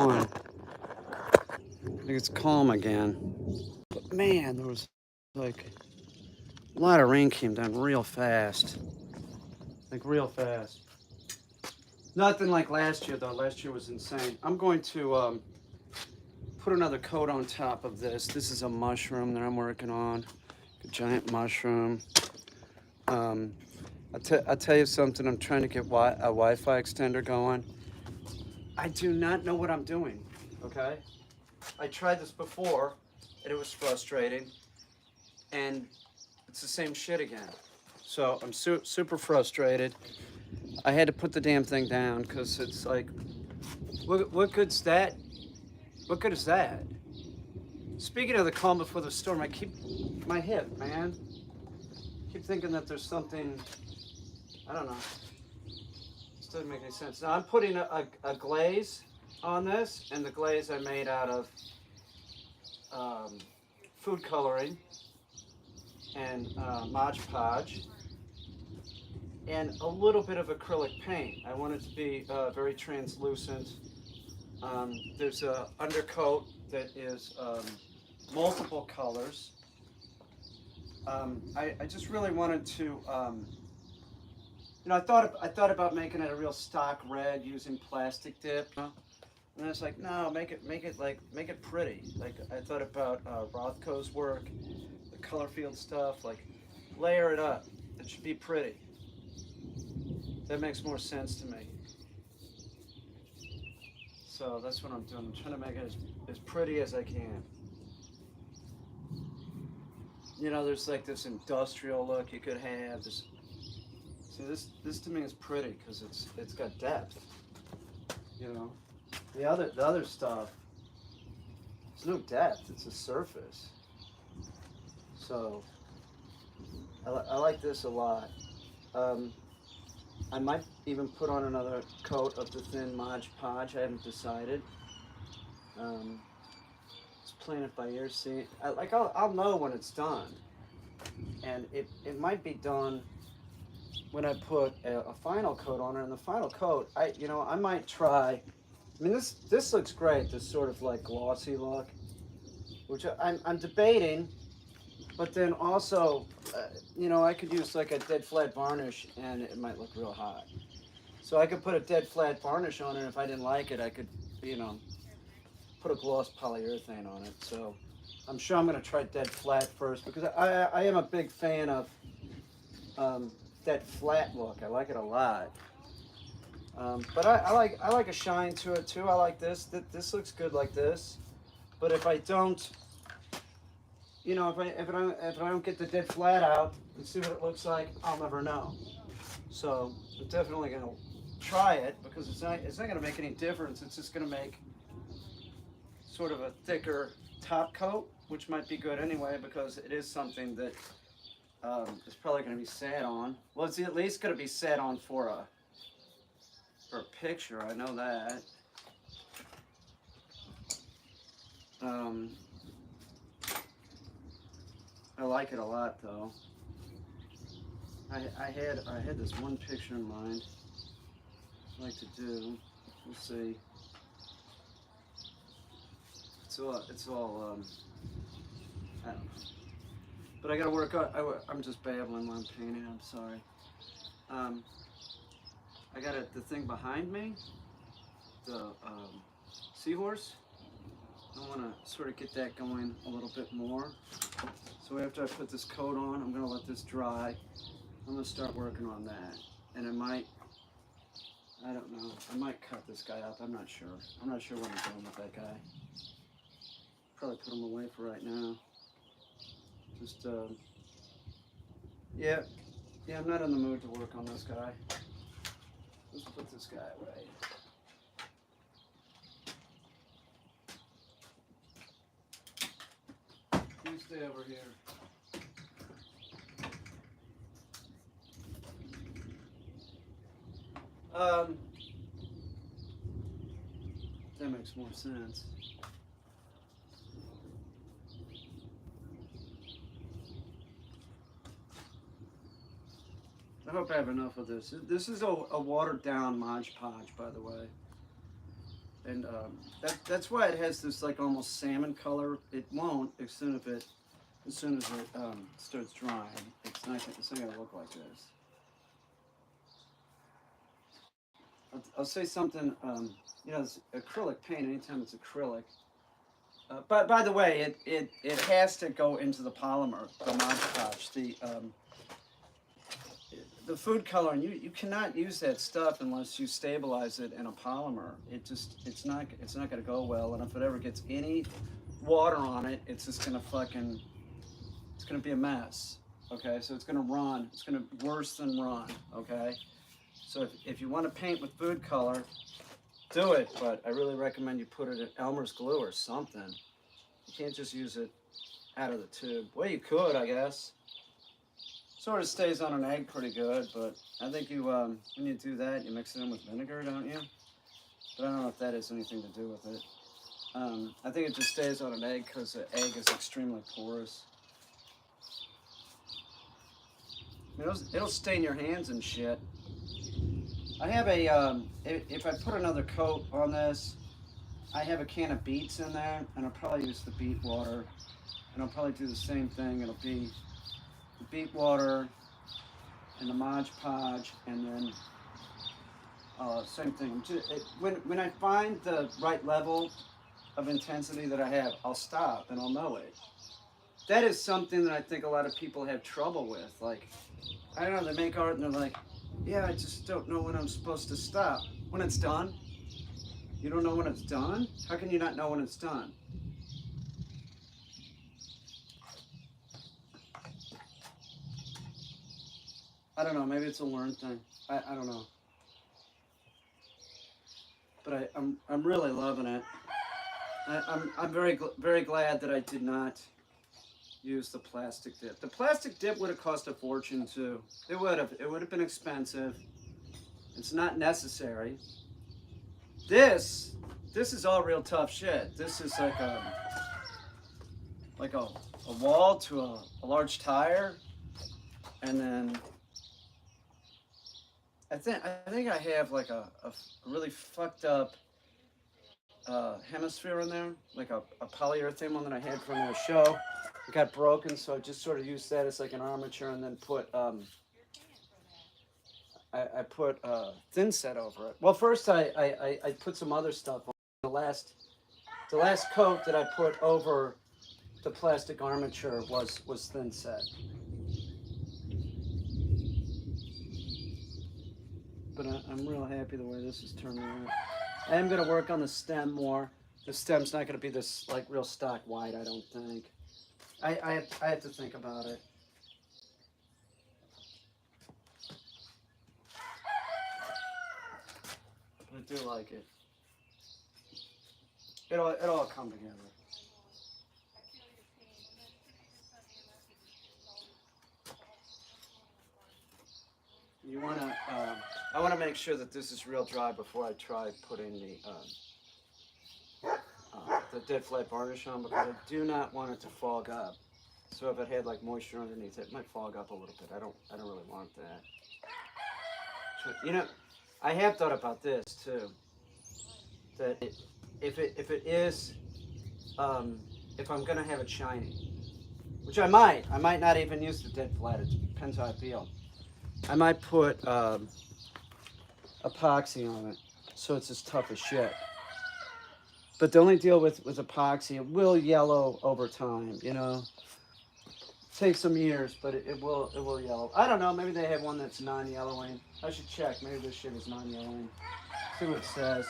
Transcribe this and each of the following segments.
going. I think it's calm again. But man, there was like a lot of rain came down real fast. Like real fast. Nothing like last year though. Last year was insane. I'm going to put another coat on top of this. This is a mushroom that I'm working on. A giant mushroom. Um, I'll tell you something. I'm trying to get a Wi-Fi extender going. I do not know what I'm doing. Okay. I tried this before, and it was frustrating. And it's the same shit again. So I'm super frustrated. I had to put the damn thing down because it's like, what good's that? What good is that? Speaking of the calm before the storm, I keep my hip, man. I keep thinking that there's something. I don't know. This doesn't make any sense. Now I'm putting a glaze on this, and the glaze I made out of um, food coloring and Mod Podge and a little bit of acrylic paint. I want it to be very translucent. There's a undercoat that is multiple colors. I just really wanted to, I thought about making it a real stock red using plastic dip. And I was like, no, make it pretty. Like I thought about Rothko's work, the color field stuff. Like layer it up. It should be pretty. That makes more sense to me. So that's what I'm doing. I'm trying to make it as pretty as I can. There's like this industrial look you could have. See, this to me is pretty because it's got depth. You know, the other stuff, there's no depth. It's a surface. So I like this a lot. I might even put on another coat of the thin Mod Podge. I haven't decided. Just playing it by ear. See, I'll know when it's done, and it might be done when I put a final coat on it. And the final coat, I might try. I mean, this looks great. This sort of like glossy look, which I'm debating. But then also, I could use like a dead flat varnish, and it might look real hot. So I could put a dead flat varnish on it. If I didn't like it, I could, put a gloss polyurethane on it. So I'm sure I'm going to try dead flat first because I am a big fan of that flat look. I like it a lot. But I like a shine to it too. I like this. This looks good like this. But if I don't, if I don't get the dead flat out and see what it looks like, I'll never know. So I'm definitely gonna try it because it's not gonna make any difference. It's just gonna make sort of a thicker top coat, which might be good anyway because it is something that is probably gonna be sat on. Well, it's at least gonna be sat on for a picture. I know that. I like it a lot though. I had this one picture in mind I'd like to do. We'll see. It's all I don't know. But I gotta work on. I'm just babbling while I'm painting. I'm sorry. I got the thing behind me, the seahorse. I want to sort of get that going a little bit more. So after I put this coat on, I'm gonna let this dry. I'm gonna start working on that, and I don't know. I might cut this guy up. I'm not sure. I'm not sure what I'm doing with that guy. Probably put him away for right now. Just yeah. I'm not in the mood to work on this guy. Let's put this guy away. You stay over here. That makes more sense. I hope I have enough of this. This is a watered down Mod Podge, by the way. And that's why it has this like almost salmon color. It won't as soon as it starts drying. It's not gonna look like this. I'll say something. You know, it's acrylic paint. Anytime it's acrylic. But by the way, it has to go into the polymer, the Mod Podge, the food coloring. You cannot use that stuff unless you stabilize it in a polymer. It's not gonna go well. And if it ever gets any water on it, it's just gonna it's gonna be a mess. Okay, so it's gonna run. It's gonna worse than run. Okay, so if you want to paint with food color, do it, but I really recommend you put it in Elmer's glue or something. You can't just use it out of the tube. Well, you could, I guess. Sort of stays on an egg pretty good, but I think you when you do that, you mix it in with vinegar, don't you? But I don't know if that has anything to do with it. I think it just stays on an egg because the egg is extremely porous. I mean, it'll stain your hands and shit. I have a, if I put another coat on this, I have a can of beets in there, and I'll probably use the beet water, and I'll probably do the same thing. It'll be the beet water and the Mod Podge, and then same thing. When I find the right level of intensity that I have, I'll stop and I'll know it. That is something that I think a lot of people have trouble with. Like, I don't know, they make art and they're like, yeah, I just don't know when I'm supposed to stop. When it's done? You don't know when it's done? How can you not know when it's done? I don't know, maybe it's a learned thing. I don't know. But I'm really loving it. I'm very glad that I did not use the plastic dip. The plastic dip would have cost a fortune too. It would have been expensive. It's not necessary. This is all real tough shit. This is like a wall to a large tire, and then I think I have like a really fucked up hemisphere in there, like a polyurethane one that I had from a show. It got broken, so I just sort of used that as like an armature, and then put I put thin set over it. Well, first I put some other stuff on. The last coat that I put over the plastic armature was thin set. But I'm real happy the way this is turning out. I am going to work on the stem more. The stem's not going to be this like real stock white, I don't think. I have to think about it. But I do like it. It'll all come together. You want to, I want to make sure that this is real dry before I try putting the dead flat varnish on, because I do not want it to fog up. So if it had like moisture underneath it might fog up a little bit. I don't really want that. You know, I have thought about this too. That if it is, if I'm gonna have it shiny, which I might not even use the dead flat. It depends how I feel. I might put epoxy on it, so it's as tough as shit. But the only deal with epoxy, it will yellow over time. You know, take some years, but it will yellow. I don't know. Maybe they have one that's non-yellowing. I should check. Maybe this shit is non-yellowing. See what it says.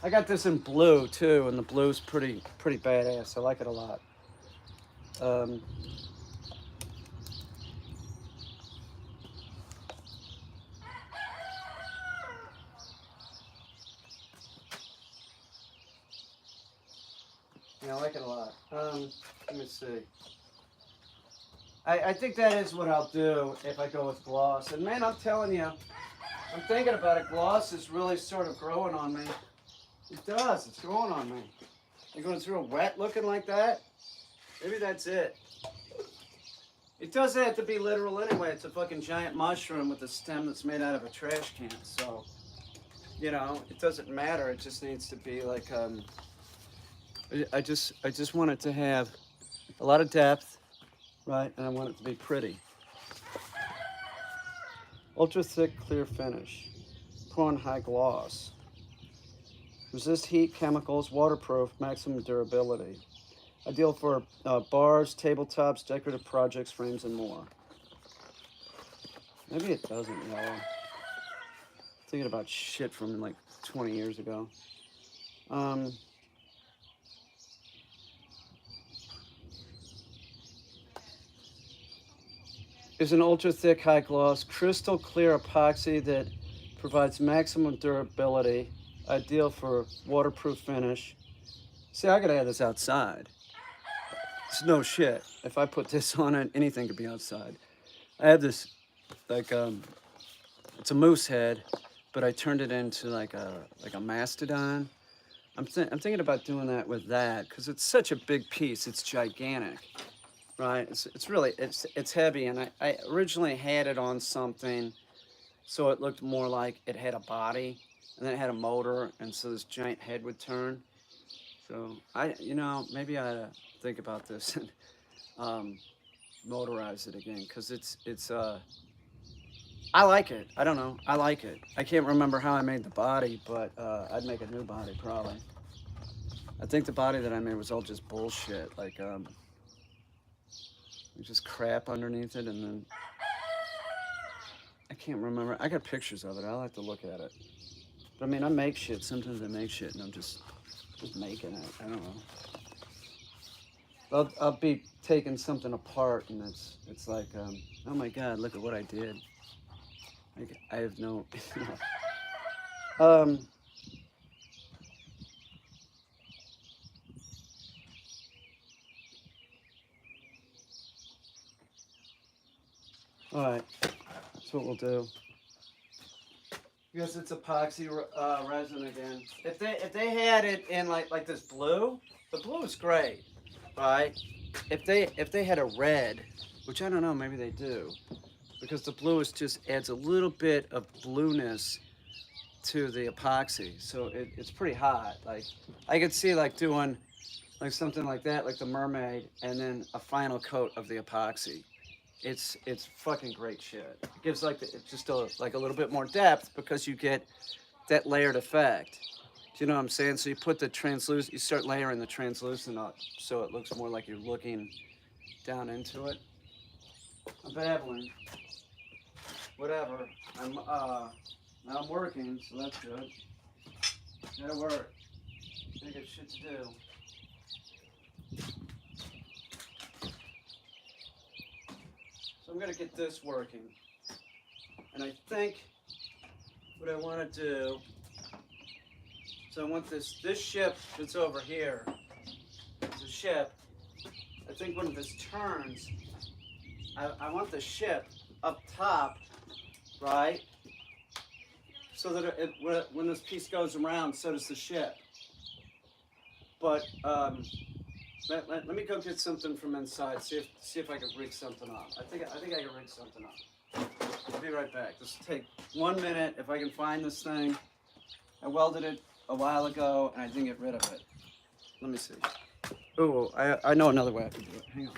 I got this in blue too, and the blue's pretty badass. I like it a lot. Yeah, I like it a lot. Let me see. I think that is what I'll do if I go with gloss. And man, I'm telling you, I'm thinking about it. Gloss is really sort of growing on me. It does. It's growing on me. You're going through a wet looking like that? Maybe that's it. It doesn't have to be literal anyway. It's a fucking giant mushroom with a stem that's made out of a trash can. So You know, it doesn't matter. It just needs to be like I just want it to have a lot of depth, right? And I want it to be pretty. Ultra thick, clear finish. Prawn high gloss. Resist heat, chemicals, waterproof, maximum durability. Ideal for bars, tabletops, decorative projects, frames, and more. Maybe it doesn't yellow. Thinking about shit from like 20 years ago. Um, is an ultra thick, high gloss, crystal clear epoxy that provides maximum durability. Ideal for waterproof finish. See, I gotta have this outside. It's no shit. If I put this on it, anything could be outside. I have this, like, it's a moose head, but I turned it into like a mastodon. I'm thinking about doing that with that because it's such a big piece. It's gigantic, right? It's really it's heavy, and I originally had it on something, so it looked more like it had a body, and then it had a motor, and so this giant head would turn. So maybe I ought to think about this and um, motorize it again because it's. I like it. I don't know. I like it. I can't remember how I made the body, but I'd make a new body probably. I think the body that I made was all just bullshit. Like, just crap underneath it, and then I can't remember. I got pictures of it. I'll have to look at it. But I mean, I make shit. Sometimes I make shit, and I'm just making it. I don't know. I'll be taking something apart, and it's like, oh my god, look at what I did. Like, I have no. um. All right. That's what we'll do. Because it's epoxy resin again. If they had it in like this blue, the blue is great, right? If they had a red, which I don't know, maybe they do, because the blue is just adds a little bit of blueness to the epoxy, so it's pretty hot. Like I could see like doing like something like that, like the mermaid, and then a final coat of the epoxy. It's fucking great shit. It gives like just like a little bit more depth because you get that layered effect. Do you know what I'm saying? So you put the translucent, you start layering the translucent up, so it looks more like you're looking down into it. I'm babbling. Whatever. Now I'm working, so that's good. Gotta work. I got shit to do. So I'm gonna get this working, and I think what I want to do. So I want this ship that's over here. It's a ship. I think when this turns, I want the ship up top, right? So that when this piece goes around, so does the ship. But let me go get something from inside. See if I can rig something up. I think I can rig something up. I'll be right back. Just take 1 minute if I can find this thing. I welded it a while ago and I didn't get rid of it. Let me see. Oh, I know another way I can do it. Hang on.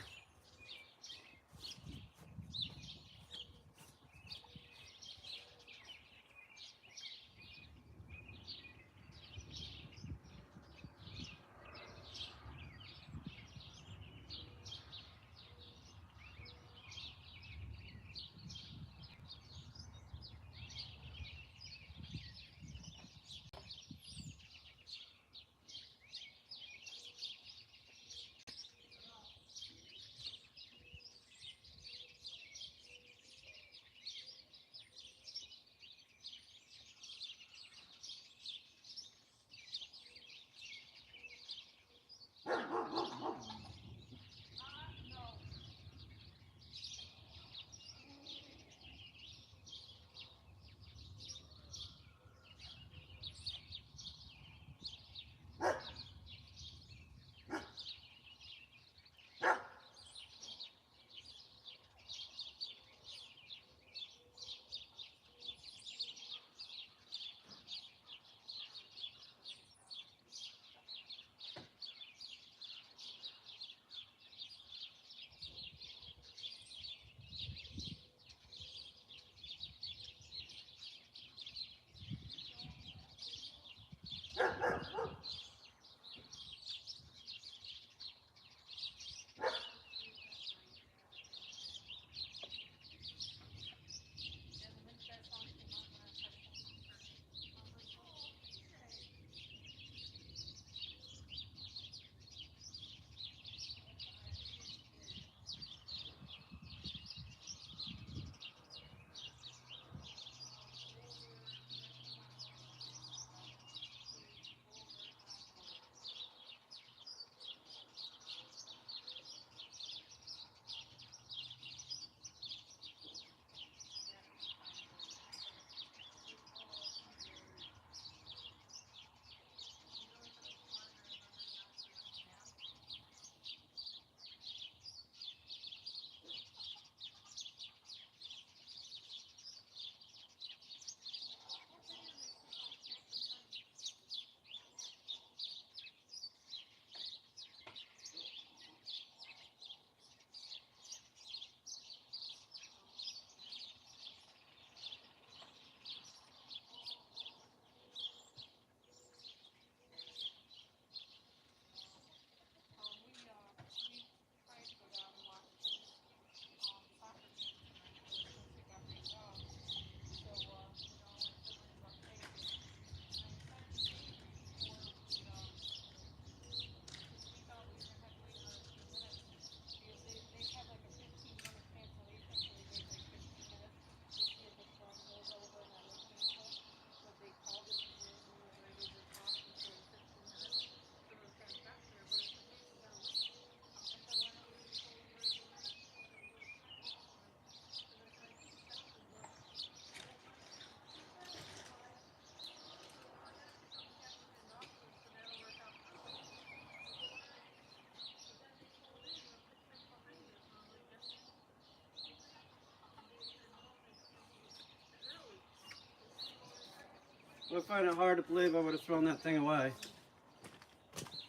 I find it hard to believe I would have thrown that thing away.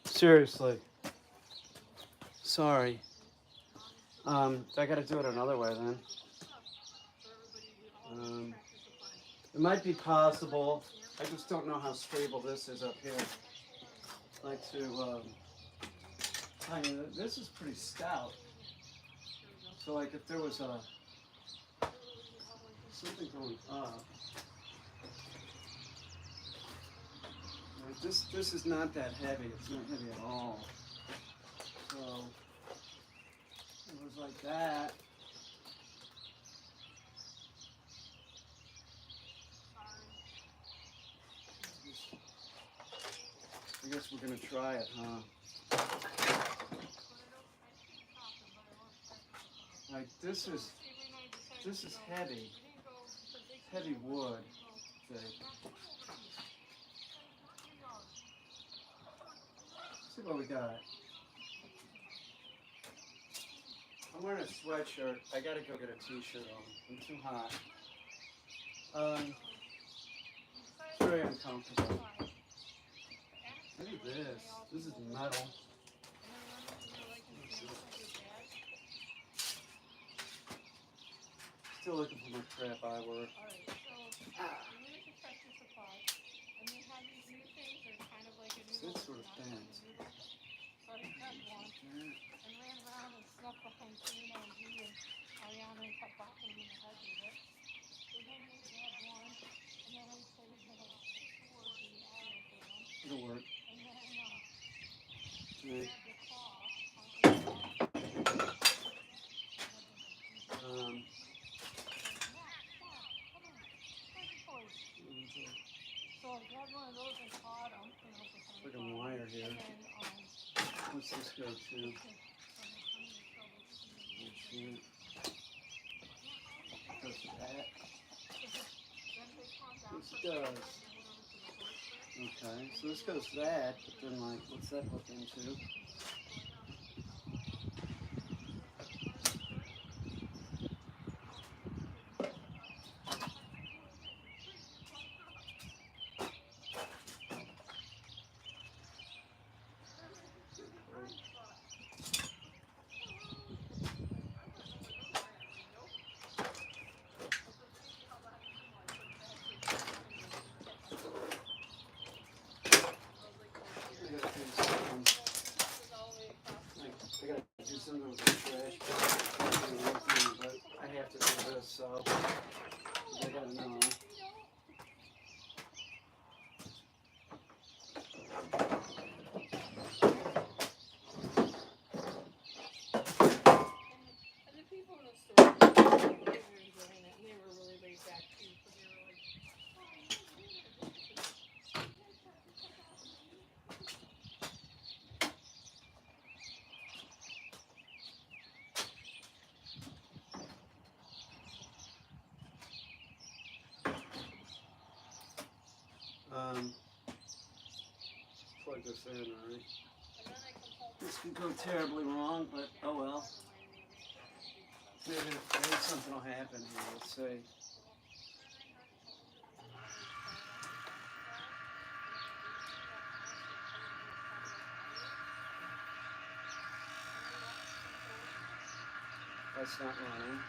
Seriously. Sorry. I gotta do it another way then. It might be possible. I just don't know how stable this is up here. Like to, I mean, this is pretty stout. So like if there was something going up. Like this is not that heavy. It's not heavy at all. So it was like that. I guess we're gonna try it, huh? Like this is heavy. Heavy wood. Thing. See what we got. I'm wearing a sweatshirt. I gotta go get a t-shirt on. I'm too hot. It's very uncomfortable. Look at this. This is metal. Still looking for my crap eyewear. This sort of bends. It'll work. Right. Like a wire here. What's this go to? Goes to that. This does. Okay, so this goes to that, but then like, what's that hook into? plug this in, right? This could go terribly wrong, but oh well. Maybe something will happen here. Let's see. That's not running.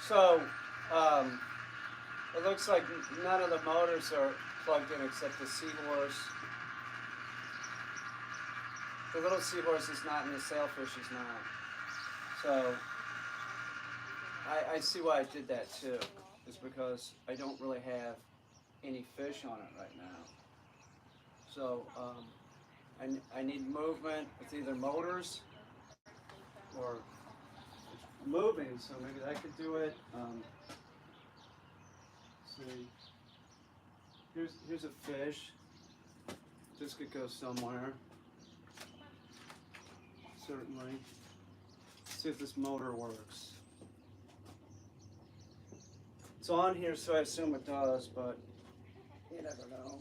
So, it looks like none of the motors are plugged in except the Seahorse. The little Seahorse is not, and the Sailfish is not. So, I see why I did that too. Is because I don't really have any fish on it right now. So, I need movement with either motors or it's moving, so maybe that could do it. See, here's a fish. This could go somewhere. Certainly. See if this motor works. It's on here, so I assume it does, but you never know.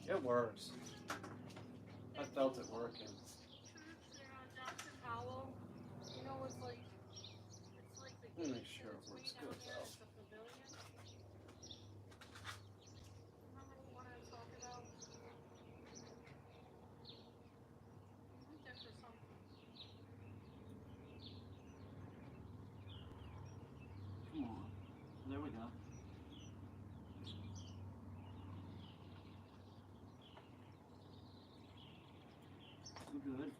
It works. I felt it working. Let me make sure it works good though. Come on. There we go. We're good.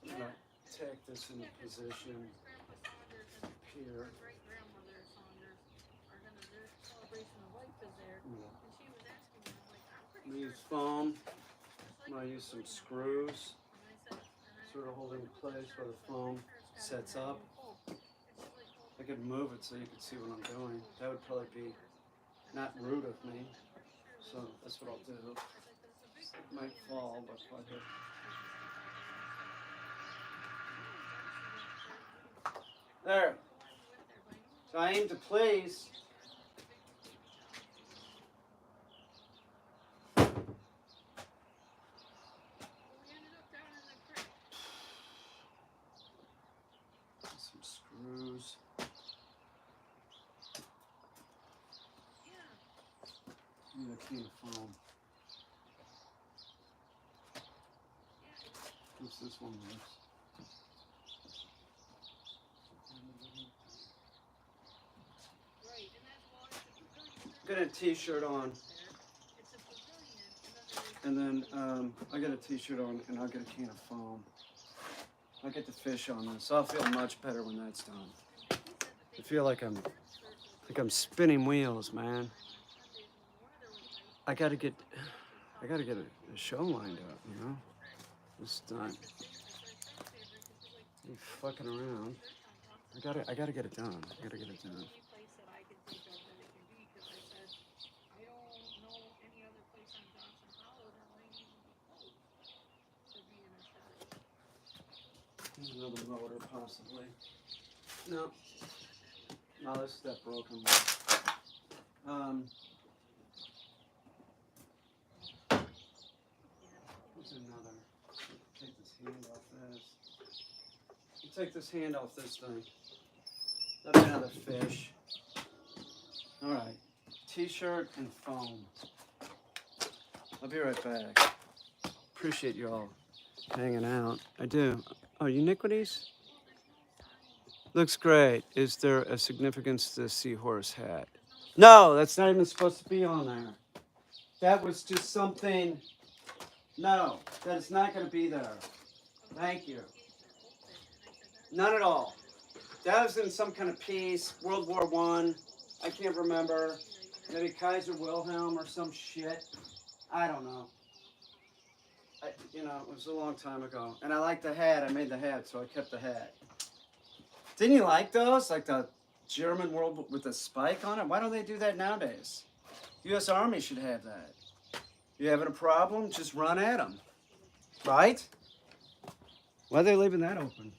I'm gonna take this into position here. I'm gonna use foam. I'm gonna use some screws, sort of holding in place where the foam sets up. I could move it so you could see what I'm doing. That would probably be not rude of me. So that's what I'll do. It might fall, but if I hit. There. So I aim to please. Some screws. Need a can of foam. What's this one works? Got a t-shirt on, and then I got a t-shirt on, and I'll get a can of foam. I'll get the fish on this. I'll feel much better when that's done. I feel like I'm spinning wheels, man. I gotta get a show lined up, you know. It's not be fucking around. I gotta get it done. I gotta get it done. Another motor, possibly. No. No, this step broken. What's another? Take this hand off this. Take this hand off this thing. That'll be another fish. All right. T-shirt and foam. I'll be right back. Appreciate you all hanging out. I do. Oh, Uniquities? Looks great. Is there a significance to the Seahorse hat? No, that's not even supposed to be on there. That was just something. No, that is not going to be there. Thank you. None at all. That was in some kind of piece, World War One. I can't remember. Maybe Kaiser Wilhelm or some shit. I don't know. It was a long time ago. And I liked the hat. I made the hat, so I kept the hat. Didn't you like those? Like the German world with the spike on it? Why don't they do that nowadays? U.S. Army should have that. You having a problem? Just run at them. Right? Why are they leaving that open?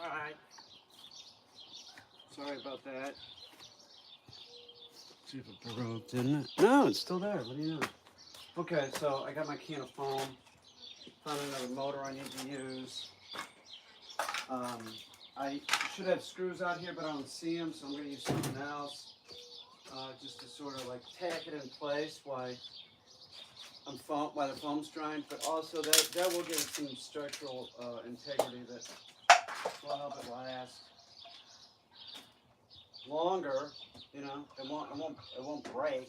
All right. Sorry about that. See if it broke, didn't it? No, it's still there. What do you know? Okay, so I got my can of foam. Found another motor I need to use. Um, I should have screws out here, but I don't see them, so I'm going to use something else just to sort of like tack it in place while the foam's drying. But also that will give it some structural integrity that will help it last longer. It won't break.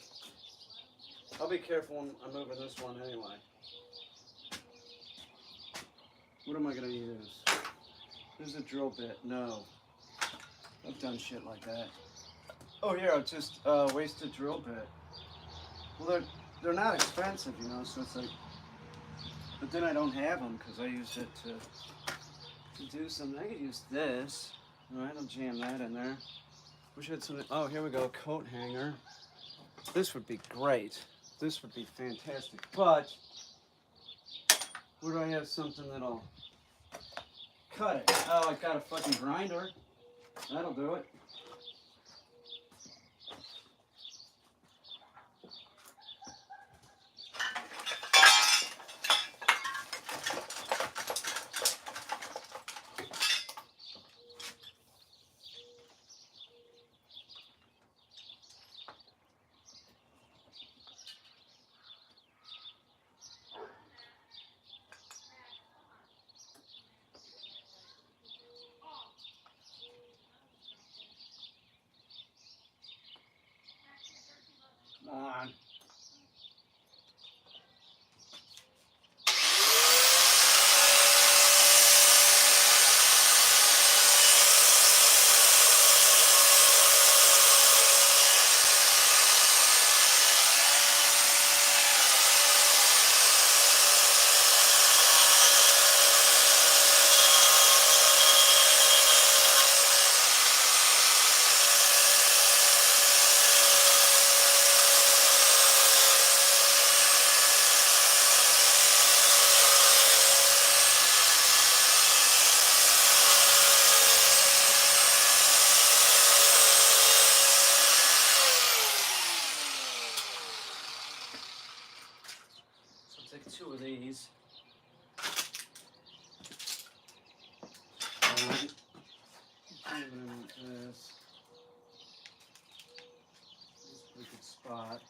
I'll be careful when I'm moving this one anyway. What am I going to use? There's a drill bit. No. I've done shit like that. Oh, yeah, just wasted drill bit. Well, they're not expensive, so it's like. But then I don't have them because I used it to to do something. I could use this. All right, I'll jam that in there. Wish I had something. Oh, here we go. Coat hanger. This would be great. This would be fantastic. But where do I have something that'll cut it? Oh, I got a fucking grinder. That'll do it. Come on. Take two of these. Alright. Put it in this. This is a pretty good spot.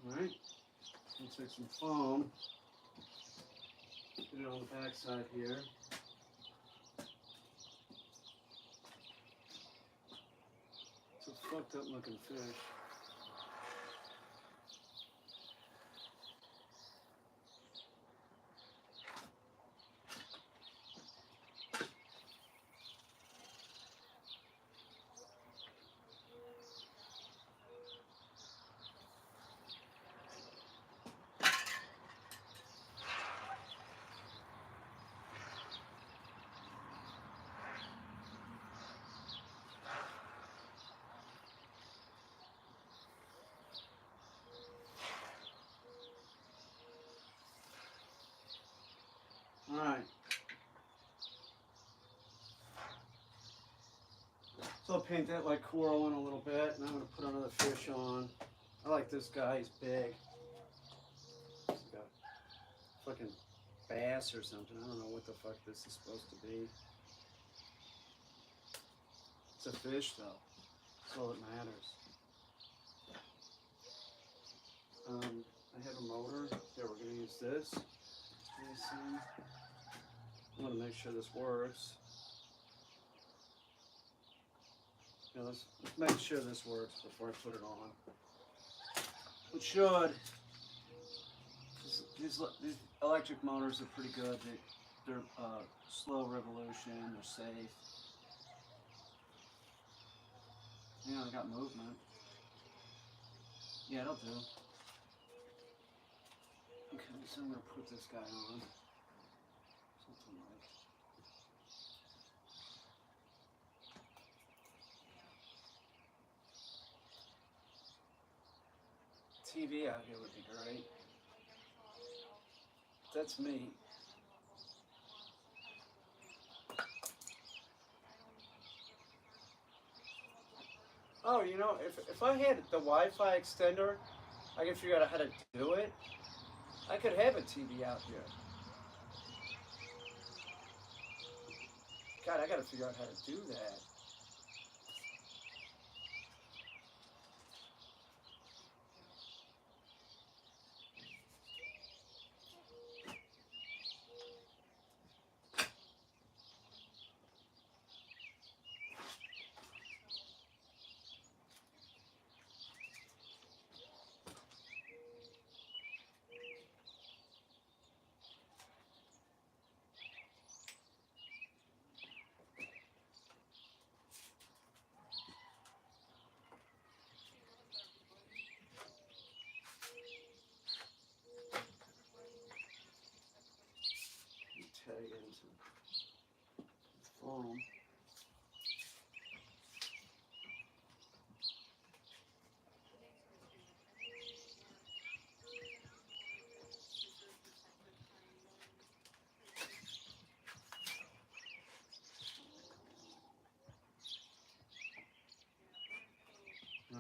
Alright. Let's take some foam. Put it on the back side here. It's a fucked up looking fish. Alright. So I'll paint that like coral in a little bit, and I'm going to put another fish on. I like this guy, he's big. He's like a fucking bass or something. I don't know what the fuck this is supposed to be. It's a fish though. That's all that matters. I have a motor. There, we're going to use this. I want to make sure this works. Yeah, let's make sure this works before I put it on. It should. These electric motors are pretty good. They're slow revolution. They're safe. Yeah, they got movement. Yeah, it'll do. Okay, so I'm going to put this guy on. Something like. TV out here would be great. That's me. Oh, you know, if I had the Wi-Fi extender, I could figure out how to do it. I could have a TV out here. God, I gotta figure out how to do that.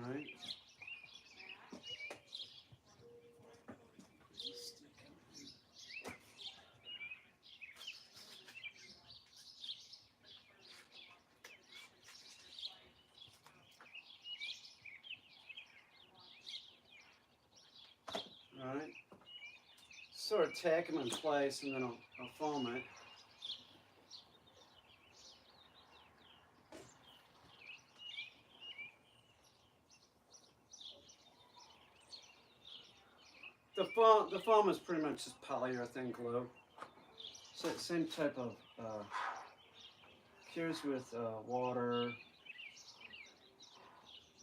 Alright. Alright. Sort of tack them in place and then I'll foam it. The foam is pretty much just polyurethane glue. So same type of cures with water.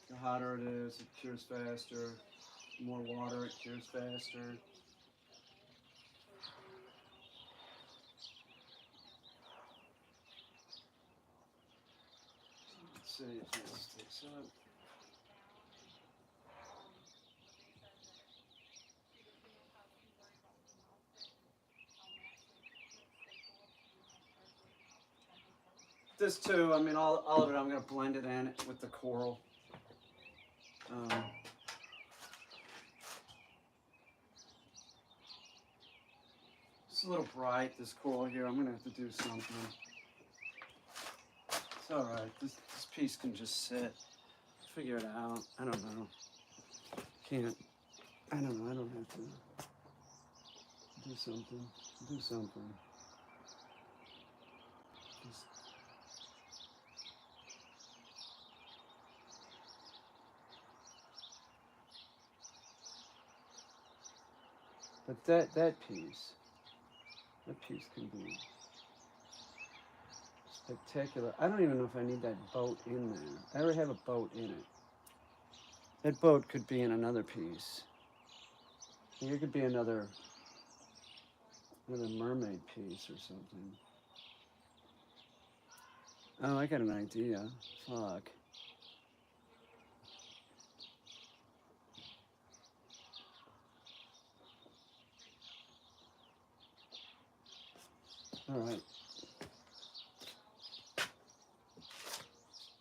The hotter it is, it cures faster. The more water, it cures faster. Let's see if this sticks up. This too, I mean, all of it, I'm going to blend it in with the coral. It's a little bright, this coral here. I'm going to have to do something. It's all right. This piece can just sit. Figure it out. I don't know. Can't. I don't know. I don't have to do something. Do something. Just but that piece can be spectacular. I don't even know if I need that boat in there. I already have a boat in it. That boat could be in another piece. Here could be another mermaid piece or something. Oh, I got an idea. Fuck. All right.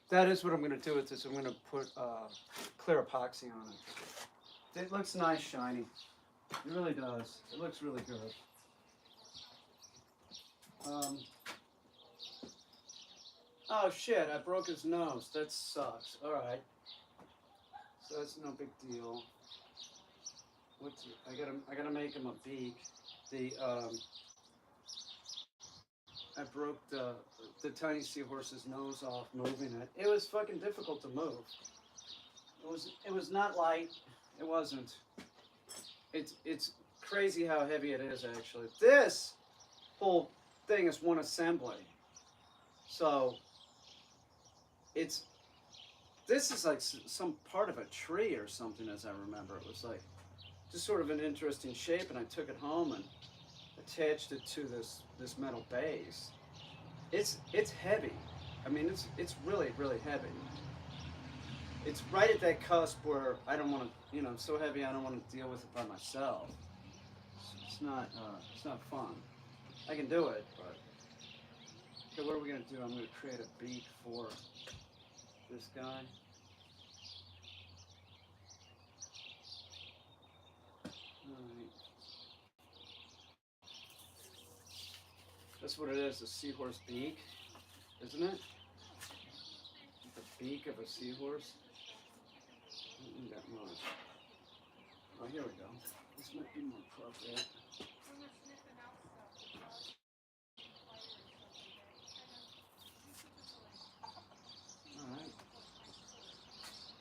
That is what I'm going to do with this. I'm going to put clear epoxy on it. It looks nice, shiny. It really does. It looks really good. Oh shit! I broke his nose. That sucks. All right. So that's no big deal. I gotta make him a beak. I broke the tiny seahorse's nose off moving it. It was fucking difficult to move. It was not light. It wasn't. It's crazy how heavy it is actually. This whole thing is one assembly. So this is like some part of a tree or something, as I remember. It was like just sort of an interesting shape, and I took it home and attached it to this metal base. It's heavy. I mean, it's really, really heavy. It's right at that cusp where I don't want to, you know, it's so heavy I don't want to deal with it by myself. It's not fun. I can do it, but okay, what are we gonna do? I'm gonna create a beak for this guy. Alright. That's what it is, a seahorse beak, isn't it? The beak of a seahorse. I don't need that much. Oh, here we go. This might be more appropriate. Alright.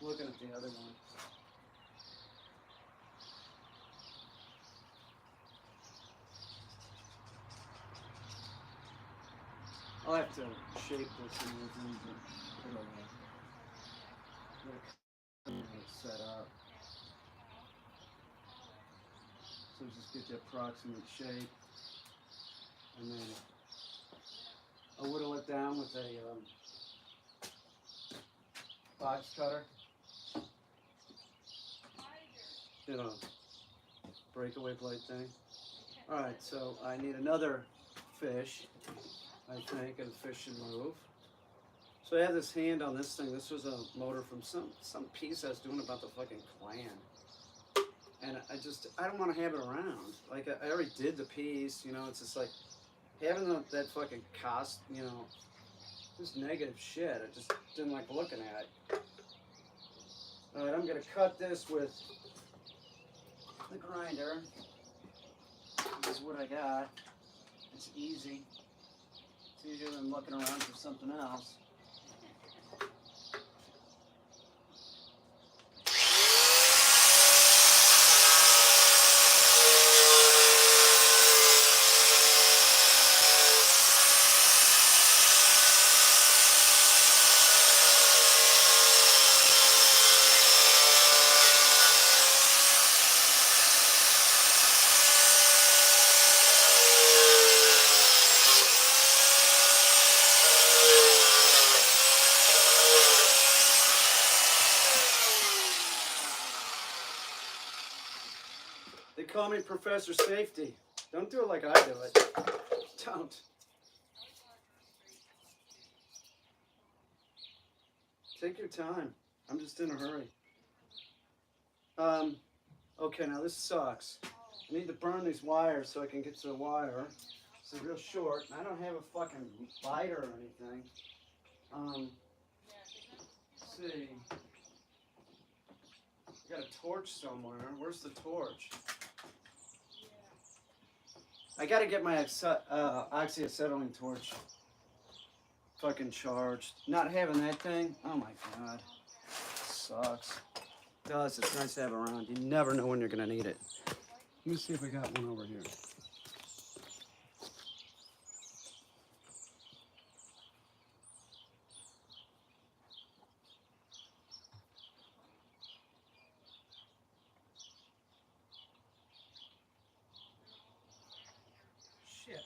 Looking at the other one. I'll have to shape this and everything, but it'll set up. So just get the approximate shape, and then I'll whittle it down with a box cutter. You know, breakaway blade thing. All right, so I need another fish, I think, and the fish should move. So I have this hand on this thing. This was a motor from some piece I was doing about the fucking Klan. And I don't want to have it around. Like, I already did the piece, you know, it's just like, having that fucking cost, you know, just negative shit. I just didn't like looking at it. Alright, I'm gonna cut this with the grinder. This is what I got. It's easy. It's easier than looking around for something else. They call me Professor Safety. Don't do it like I do it. Don't. Take your time. I'm just in a hurry. Okay, now this sucks. I need to burn these wires so I can get to the wire. It's real short, and I don't have a fucking lighter or anything. Let's see. I got a torch somewhere. Where's the torch? I gotta get my oxyacetylene torch fucking charged. Not having that thing, oh my god. Sucks. It does, it's nice to have around. You never know when you're gonna need it. Let me see if I got one over here. Shit.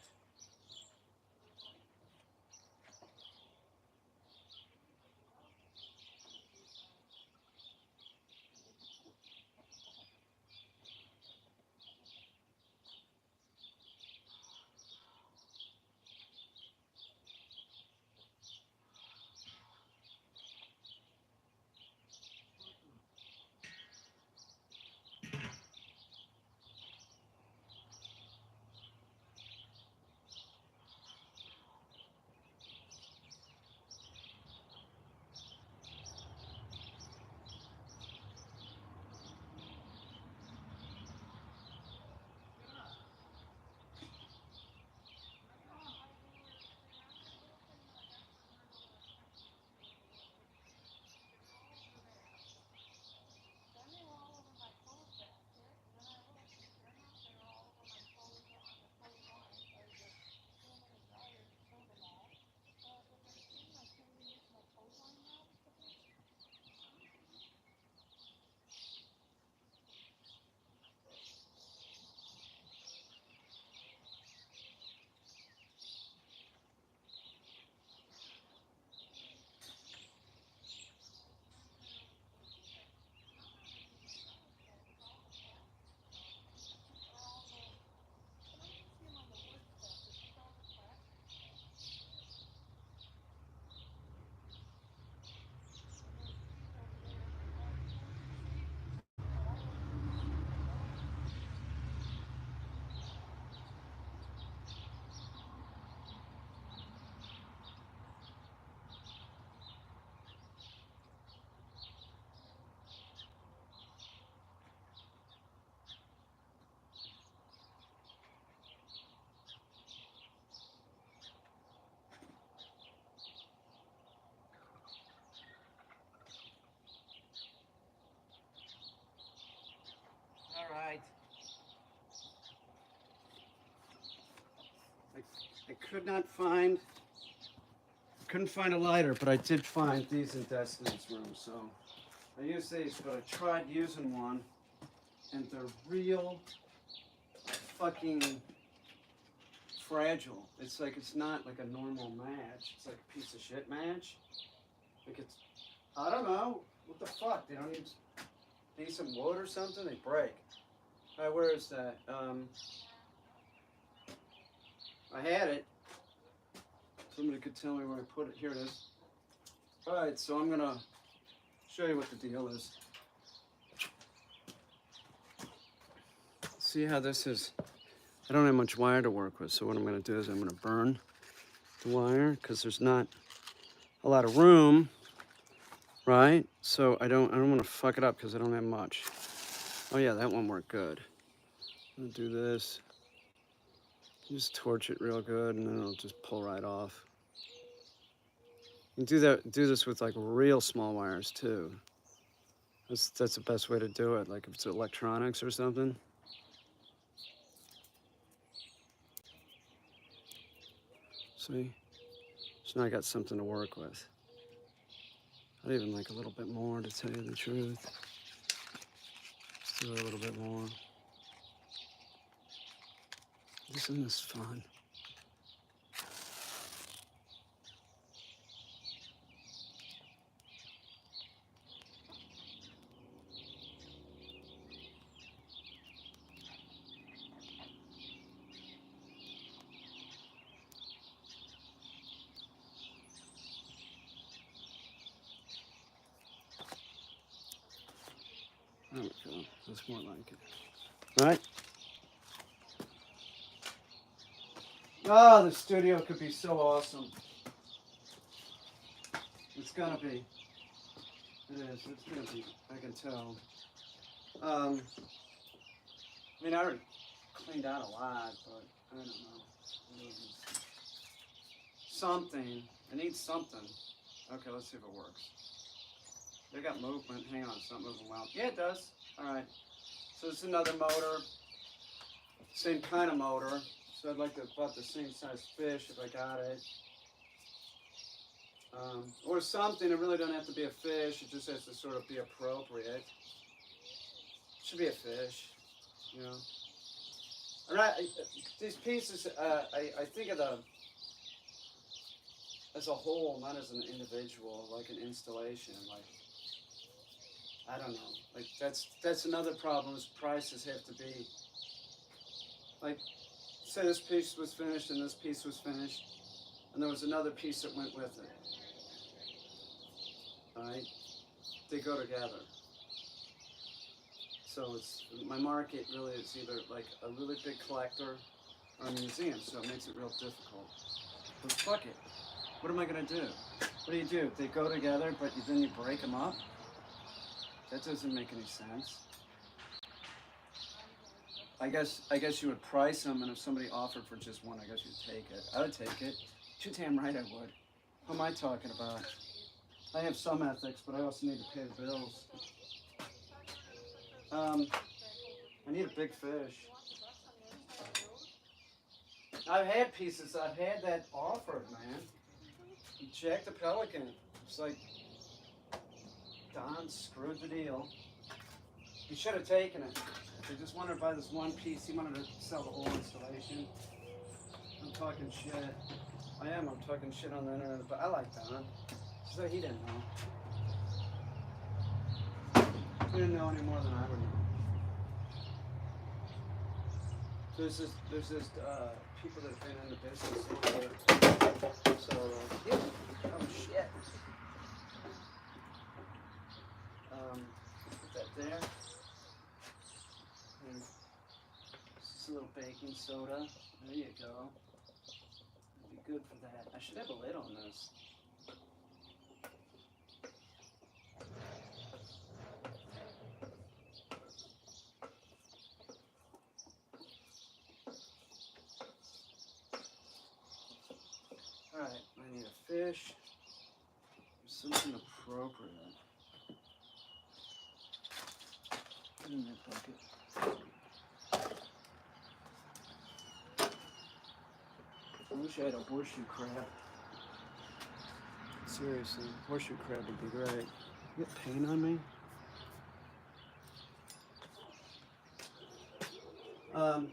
Alright. I couldn't find a lighter, but I did find these in Destiny's room, so I used these, but I tried using one, and they're real fucking fragile. It's like, it's not like a normal match. It's like a piece of shit match. Like, it's, I don't know, what the fuck, they don't need some wood or something, they break. Alright, where is that? I had it. Somebody could tell me where I put it. Here it is. Alright, so I'm gonna show you what the deal is. See how this is? I don't have much wire to work with, so what I'm gonna do is I'm gonna burn the wire because there's not a lot of room, right? So I don't want to fuck it up because I don't have much. Oh yeah, that one worked good. I'm gonna do this. Just torch it real good, and then it'll just pull right off. You can do this with like real small wires too. That's the best way to do it. Like if it's electronics or something. See? So now I got something to work with. I'd even like a little bit more, to tell you the truth. Let's do it a little bit more. Isn't this fun? There we go. That's more like it. Right? Oh, the studio could be so awesome. It's gonna be. It is. It's gonna be. I can tell. I mean, I already cleaned out a lot, but I don't know. Something. I need something. Okay, let's see if it works. They got movement. Hang on, it's not moving well. Yeah, it does. All right. So this is another motor. Same kind of motor. So I'd like to about the same size fish if I got it. Or something. It really doesn't have to be a fish. It just has to sort of be appropriate. It should be a fish, you know. And these pieces, I think of them as a whole, not as an individual, like an installation. Like, I don't know. Like that's another problem. Is prices have to be like, say this piece was finished and this piece was finished, and there was another piece that went with it. All right, they go together. So it's my market really is either like a really big collector or a museum. So it makes it real difficult. But fuck it. What am I gonna do? What do? They go together, but then you break them up? That doesn't make any sense. I guess you would price them, and if somebody offered for just one, I guess you'd take it. I would take it. You're damn right I would. Who am I talking about? I have some ethics, but I also need to pay the bills. I need a big fish. I've had pieces. I've had that offered, man. Jack the Pelican. It's like Don screwed the deal. He should have taken it. They just wanted to buy this one piece. He wanted to sell the whole installation. I'm talking shit. I am. I'm talking shit on the internet, but I like Don. So he didn't know. He didn't know any more than I would know. There's this people that have been in the business longer. So yeah. Oh shit. Put that there. And just a little baking soda. There you go. That'd be good for that. I should have a lid on this. Alright, I need a fish. Something appropriate. In that bucket. I wish I had a horseshoe crab. Seriously, horseshoe crab would be great. You get paint on me? Got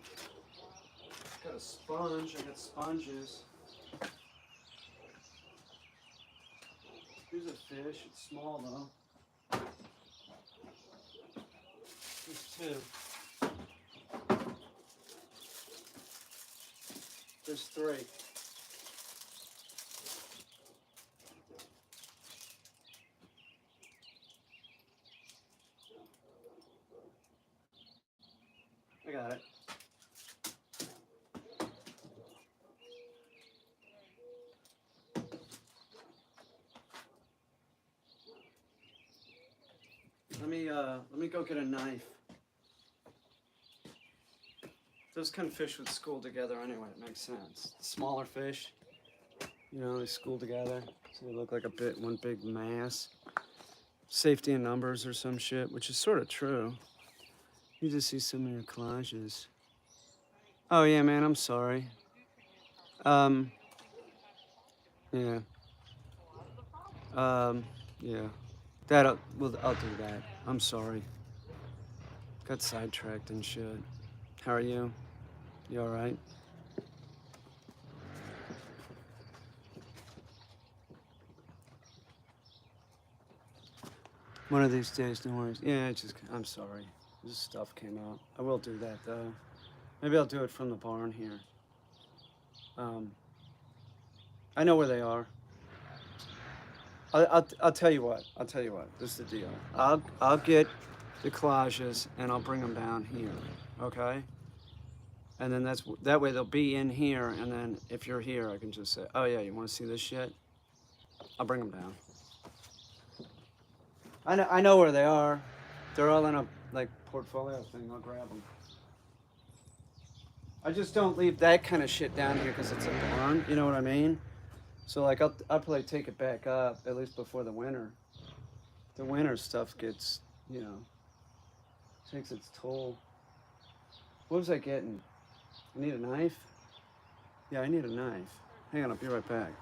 a sponge. I got sponges. Here's a fish. It's small though. There's two. There's three. I got it. Let me go get a knife. Those kind of fish would school together anyway. It makes sense. Smaller fish, you know, they school together, so they look like one big mass. Safety in numbers or some shit, which is sort of true. You just see some of your collages. Oh yeah, man, I'm sorry. Yeah. Yeah. I'll do that. I'm sorry. Got sidetracked and shit. How are you? You all right? One of these days, no worries. Yeah, I'm sorry. This stuff came out. I will do that though. Maybe I'll do it from the barn here. I know where they are. I'll tell you what. I'll tell you what. This is the deal. I'll get the collages and I'll bring them down here. Okay. And then that way they'll be in here. And then if you're here, I can just say, oh yeah, you want to see this shit? I'll bring them down. I know where they are. They're all in a like portfolio thing. I'll grab them. I just don't leave that kind of shit down here because it's a barn. You know what I mean? So like I'll probably take it back up at least before the winter. The winter stuff gets, you know, takes its toll. What was I getting? I need a knife? Yeah, I need a knife. Hang on, I'll be right back.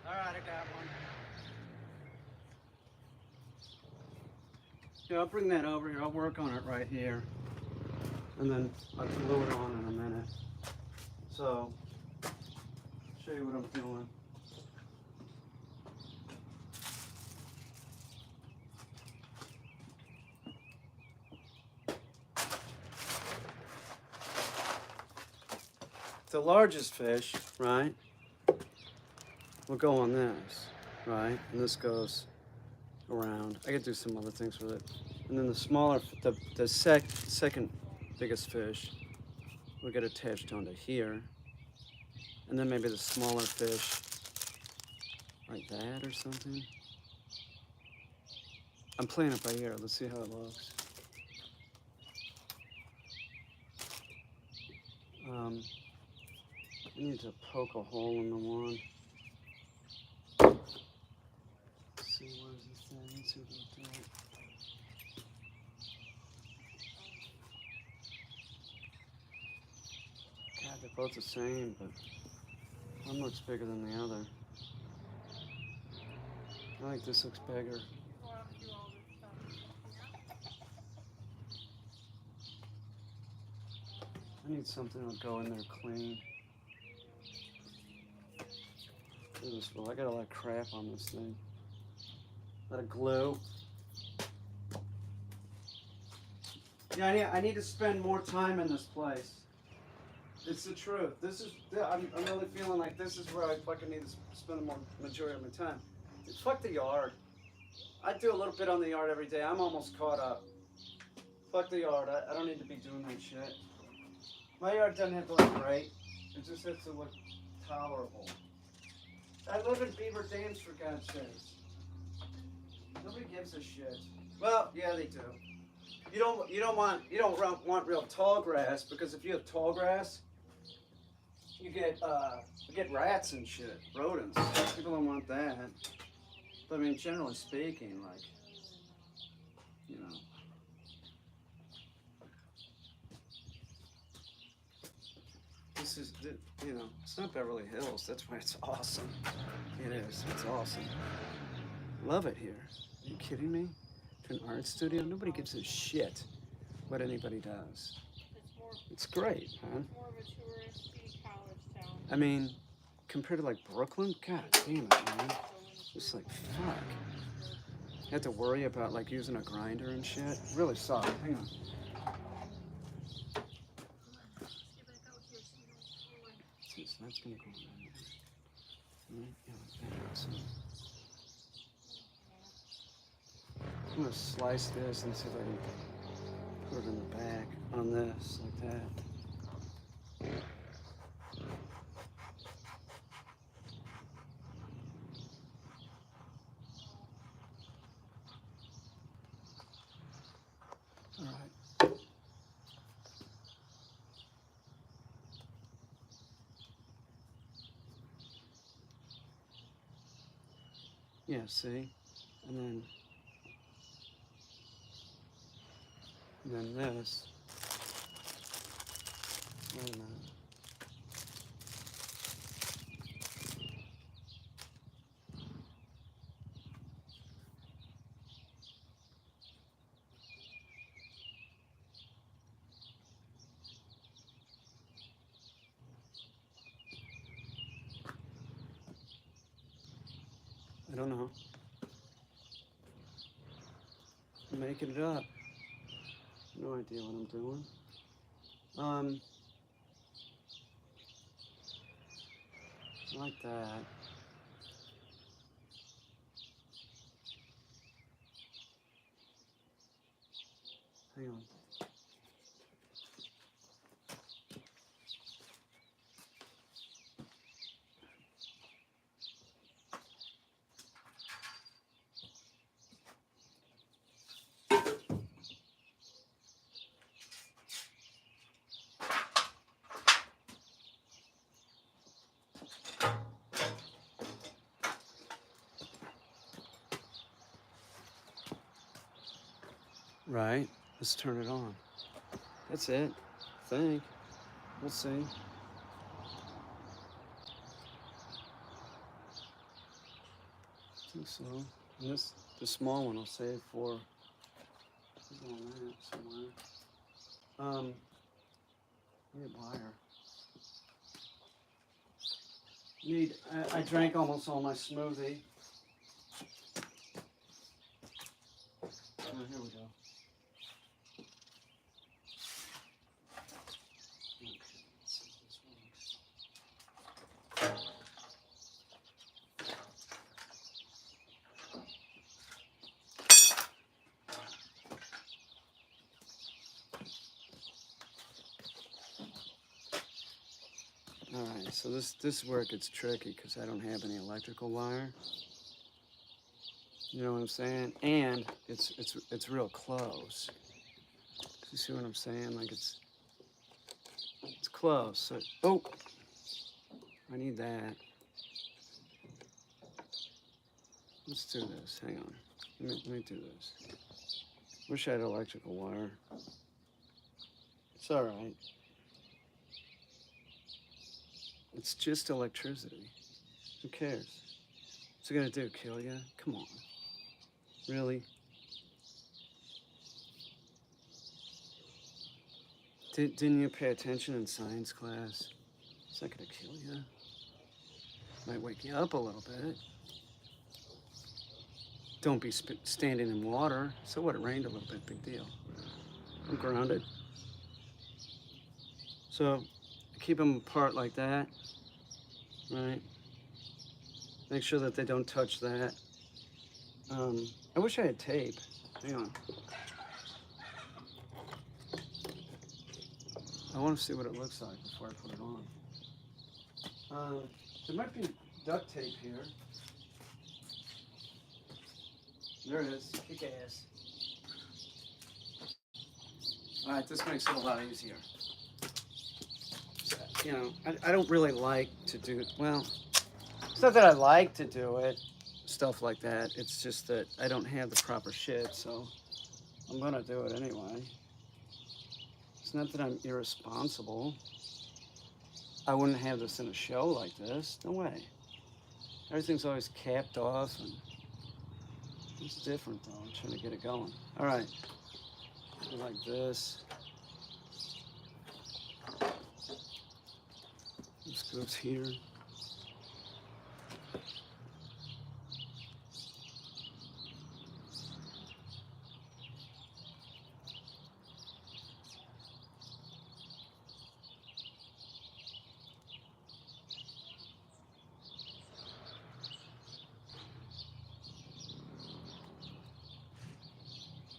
All right, I got one. Yeah, I'll bring that over here. I'll work on it right here. And then I'll glue it on in a minute. So, show you what I'm doing. The largest fish, right, will go on this, right? And this goes around. I could do some other things with it. And then the smaller, the second biggest fish will get attached onto here. And then maybe the smaller fish, like that or something. I'm playing it by ear. Let's see how it looks. I need to poke a hole in the one. Let's see, where's this thing? Let's see if it'll do it. God, they're both the same, but one looks bigger than the other. I think this looks bigger. I need something that'll go in there clean. Look at this, well, I got a lot of crap on this thing. A lot of glue. Yeah, I need to spend more time in this place. It's the truth. I'm really feeling like this is where I fucking need to spend the more majority of my time. Fuck the yard. I do a little bit on the yard every day. I'm almost caught up. Fuck the yard. I don't need to be doing that shit. My yard doesn't have to look great. It just has to look tolerable. I live in Beaver Dams, for God's sakes. Nobody gives a shit. Well, yeah, they do. You don't want real tall grass, because if you have tall grass, you get rats and shit, rodents. People don't want that. But I mean, generally speaking, like, you know. This is, you know, it's not Beverly Hills. That's why it's awesome. It is. It's awesome. Love it here. Are you kidding me? an art studio, nobody gives a shit what anybody does. It's great, man. More of a touristy college town. I mean, compared to like Brooklyn, god damn it, man. Just like fuck. You have to worry about like using a grinder and shit. Really suck. Hang on. So that's gonna go in there. Right? Yeah, like that. So I'm gonna slice this and see if I can put it in the back on this like that. All right. Yeah, see? And then this. Wait a minute. I don't know. I'm making it up. No idea what I'm doing. Like that. Hang on. Right. Let's turn it on. That's it. I think. We'll see. I think so. And the small one I'll save for. There's all that somewhere. Need a wire. I drank almost all my smoothie. Oh, here we go. Okay, let's see if this works. All right, so this is where it gets tricky because I don't have any electrical wire. You know what I'm saying? And it's real close. You see what I'm saying? Like it's close. So oh, I need that. Let's do this. Hang on. Let me do this. Wish I had electrical wire. It's all right. It's just electricity. Who cares? What's it gonna do? Kill you? Come on. Really? Didn't you pay attention in science class? It's not gonna kill you. Might wake you up a little bit. Don't be standing in water. So what? It rained a little bit. Big deal. I'm grounded. So keep them apart like that. Right. Make sure that they don't touch that. I wish I had tape. Hang on. I want to see what it looks like before I put it on. There might be duct tape here. There it is. Kick ass. All right, this makes it a lot easier. You know, I don't really like to do, well, it's not that I like to do it, stuff like that. It's just that I don't have the proper shit, so I'm gonna do it anyway. It's not that I'm irresponsible. I wouldn't have this in a show like this. No way. Everything's always capped off. And It's different though. I'm trying to get it going. All right. Do like this. This goes here.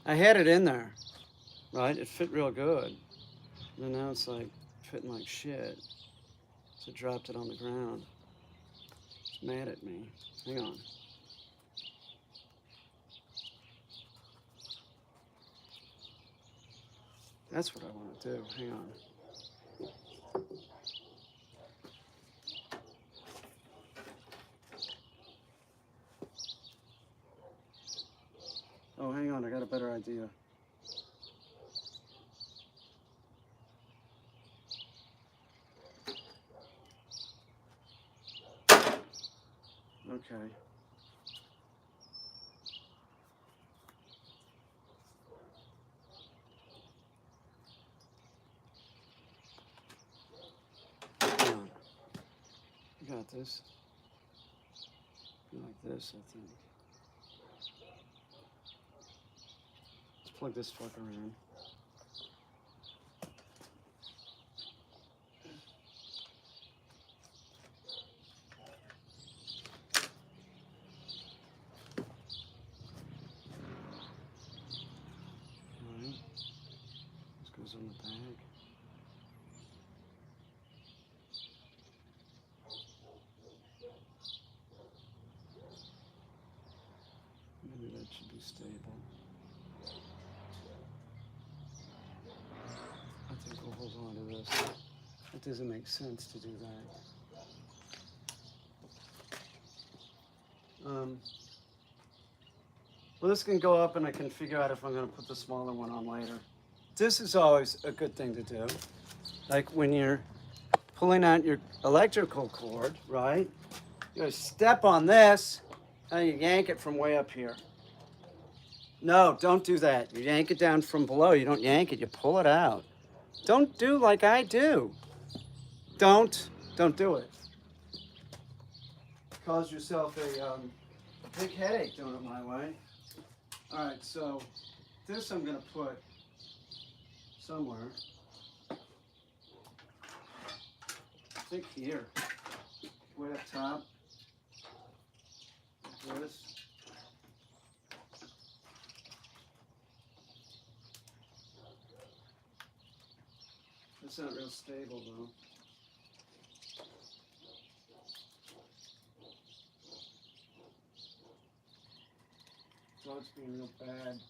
I had it in there, right? It fit real good. And now it's like fitting like shit. So I dropped it on the ground. It's mad at me. Hang on. That's what I want to do. Hang on. Oh, hang on. I got a better idea. Okay. Hang on. I got this. Like this, I think. Let's plug this fucker in. Alright. This goes on the bag. Maybe that should be stable. I think we'll hold on to this. It doesn't make sense to do that. Well, this can go up and I can figure out if I'm going to put the smaller one on later. This is always a good thing to do. Like when you're pulling out your electrical cord, right? You gotta step on this and you yank it from way up here. No, don't do that. You yank it down from below. You don't yank it, you pull it out. Don't do like I do. Don't do it. Cause yourself a big headache doing it my way. All right, so this I'm gonna put somewhere. I think here, way up top. Like this. It's not real stable though. Dog's being real bad.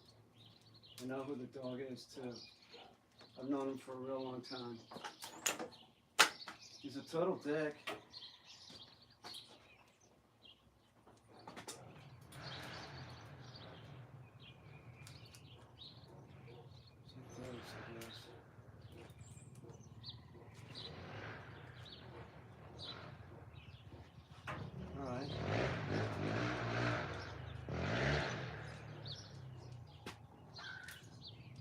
I know who the dog is too. I've known him for a real long time. He's a total dick. All right.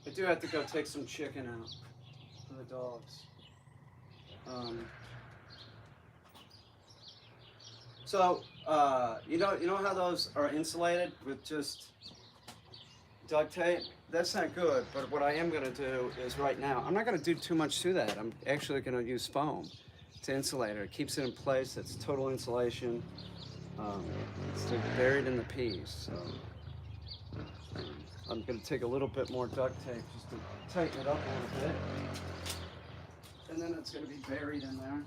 I do have to go take some chicken out for the dogs. You know how those are insulated with just duct tape? That's not good, but what I am gonna do is right now, I'm not gonna do too much to that. I'm actually gonna use foam to insulate it. It keeps it in place, it's total insulation. It's buried in the peas, so. I'm gonna take a little bit more duct tape just to tighten it up a little bit. And then it's gonna be buried in there.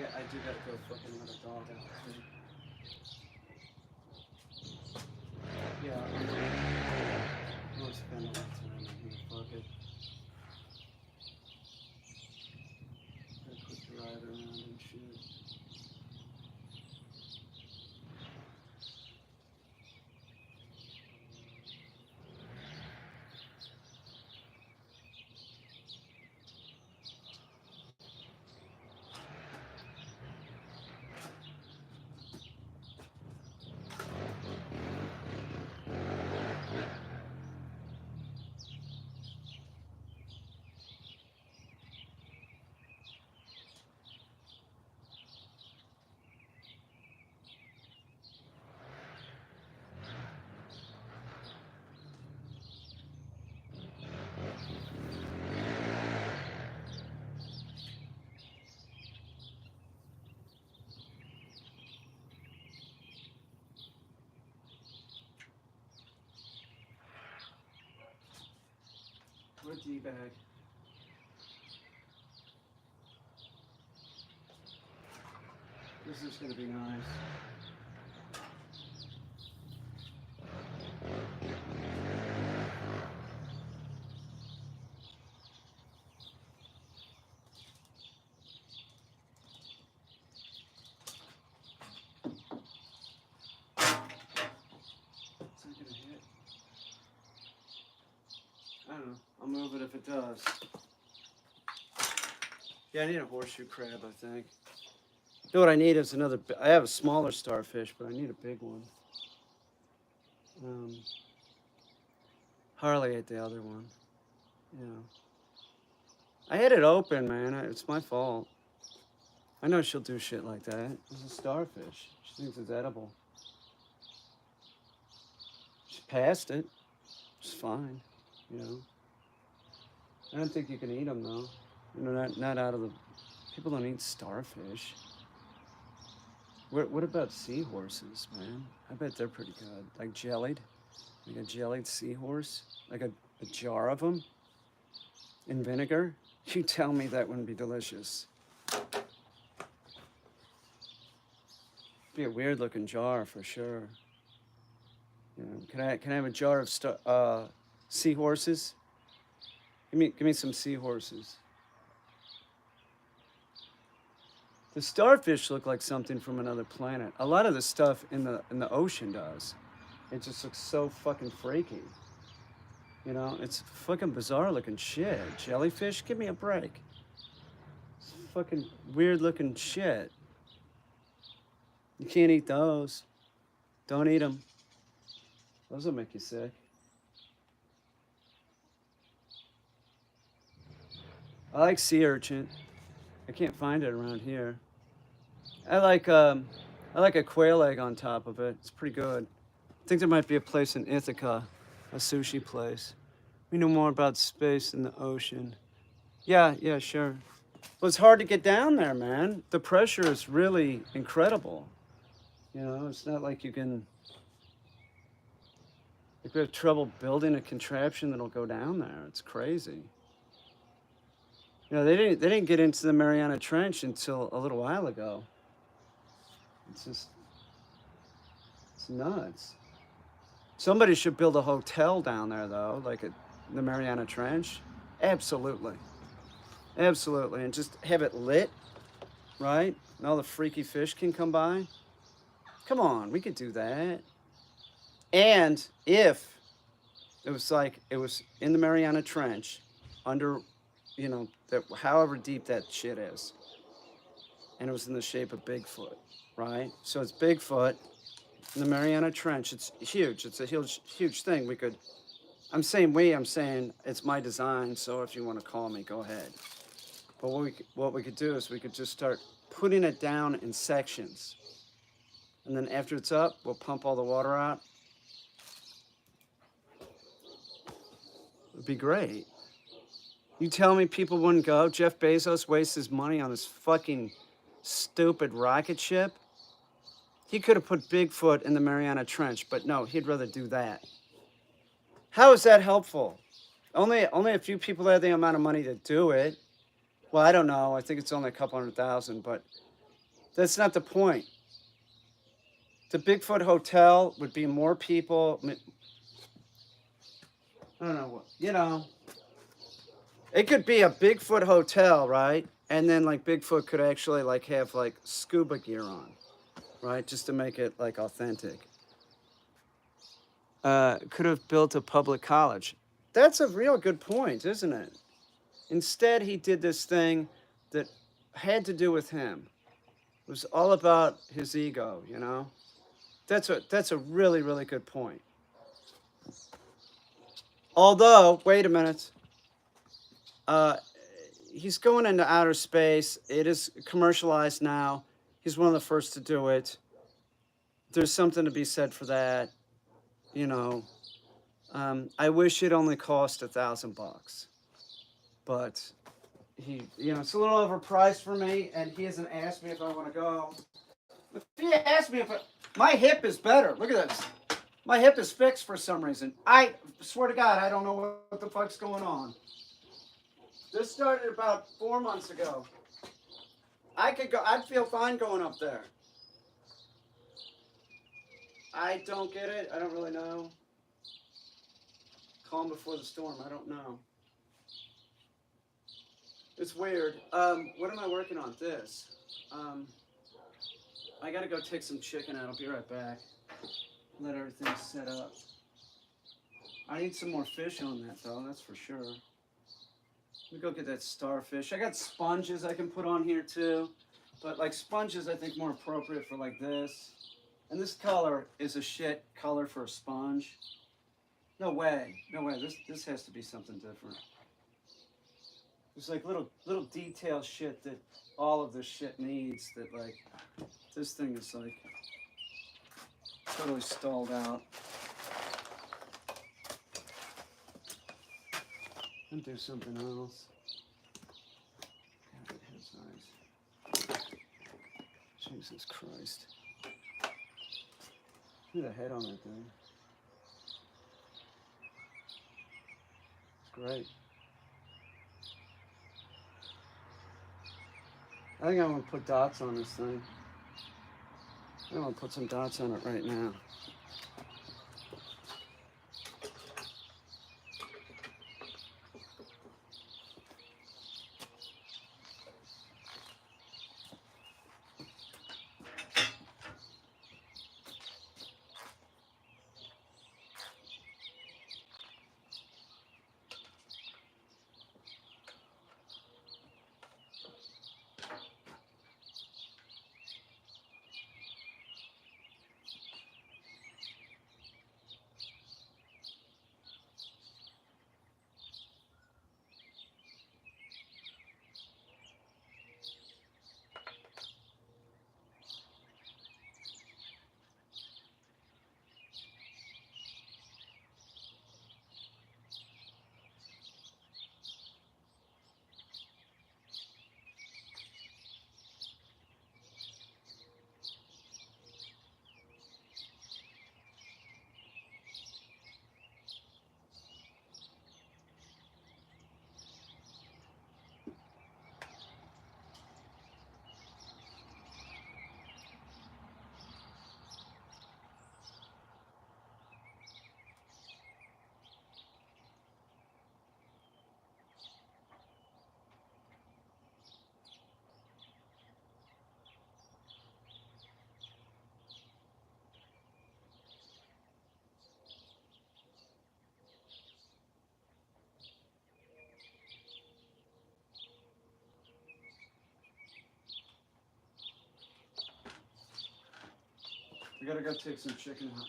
I do gotta go fucking let a dog out too. Yeah, I'm gonna spend a lot of time in here, fuck it. for a tea bag. This is gonna be nice. I don't know. I'll move it if it does. Yeah, I need a horseshoe crab, I think. You know what I need is another. I have a smaller starfish, but I need a big one. Harley ate the other one. Yeah. I had it open, man. It's my fault. I know she'll do shit like that. It's a starfish. She thinks it's edible. She passed it. It's fine, you know. I don't think you can eat them though. You know, not out of the. People don't eat starfish. What about seahorses, man? I bet they're pretty good. Like jellied, like a jellied seahorse, like a jar of them in vinegar. You tell me that wouldn't be delicious. Be a weird looking jar for sure. You know, can I have a jar of seahorses? Give me some seahorses. The starfish look like something from another planet. A lot of the stuff in the ocean does. It just looks so fucking freaky. You know, it's fucking bizarre looking shit. Jellyfish, give me a break. It's fucking weird looking shit. You can't eat those. Don't eat them. Those will make you sick. I like sea urchin. I can't find it around here. I like a quail egg on top of it. It's pretty good. I think there might be a place in Ithaca, a sushi place. We know more about space than the ocean. Yeah, sure. Well, it's hard to get down there, man. The pressure is really incredible. You know, it's not like you can. Like we have trouble building a contraption that'll go down there. It's crazy. You know, they didn't get into the Mariana Trench until a little while ago. It's nuts. Somebody should build a hotel down there, though, like at the Mariana Trench. Absolutely. Absolutely. And just have it lit, right? And all the freaky fish can come by. Come on, we could do that. And if it was in the Mariana Trench, under, you know, that however deep that shit is, and it was in the shape of Bigfoot, right? So it's Bigfoot in the Mariana Trench. It's huge. It's a huge thing. I'm saying it's my design, so if you want to call me, go ahead. But what we could do is we could just start putting it down in sections. And then after it's up, we'll pump all the water out. It'd be great. You tell me people wouldn't go? Jeff Bezos wastes his money on this fucking stupid rocket ship? He could have put Bigfoot in the Mariana Trench, but no, he'd rather do that. How is that helpful? Only a few people have the amount of money to do it. Well, I don't know. I think it's only a couple 100,000, but that's not the point. The Bigfoot Hotel would be more people. I don't know what, you know. It could be a Bigfoot hotel, right? And then like Bigfoot could actually like have like scuba gear on, right? Just to make it like authentic. Could have built a public college. That's a real good point, isn't it? Instead, he did this thing that had to do with him. It was all about his ego, you know? That's a really, really good point. Although, wait a minute. He's going into outer space. It is commercialized now. He's one of the first to do it. There's something to be said for that. You know, I wish it only cost $1,000, but it's a little overpriced for me, and he hasn't asked me if I want to go. If he asked me my hip is better. Look at this. My hip is fixed for some reason. I swear to God, I don't know what the fuck's going on. This started about 4 months ago. I could go. I'd feel fine going up there. I don't get it. I don't really know. Calm before the storm. I don't know. It's weird. What am I working on? This. I gotta go take some chicken out. I'll be right back. Let everything set up. I need some more fish on that though. That's for sure. Let me go get that starfish. I got sponges I can put on here too. But like sponges I think more appropriate for like this. And this color is a shit color for a sponge. No way. No way. This has to be something different. There's like little detail shit that all of this shit needs that like this thing is like totally stalled out. And do something else. God, that head's nice. Jesus Christ. Look at the head on that thing. It's great. I think I'm gonna put dots on this thing. I'm gonna put some dots on it right now. We gotta go take some chicken out.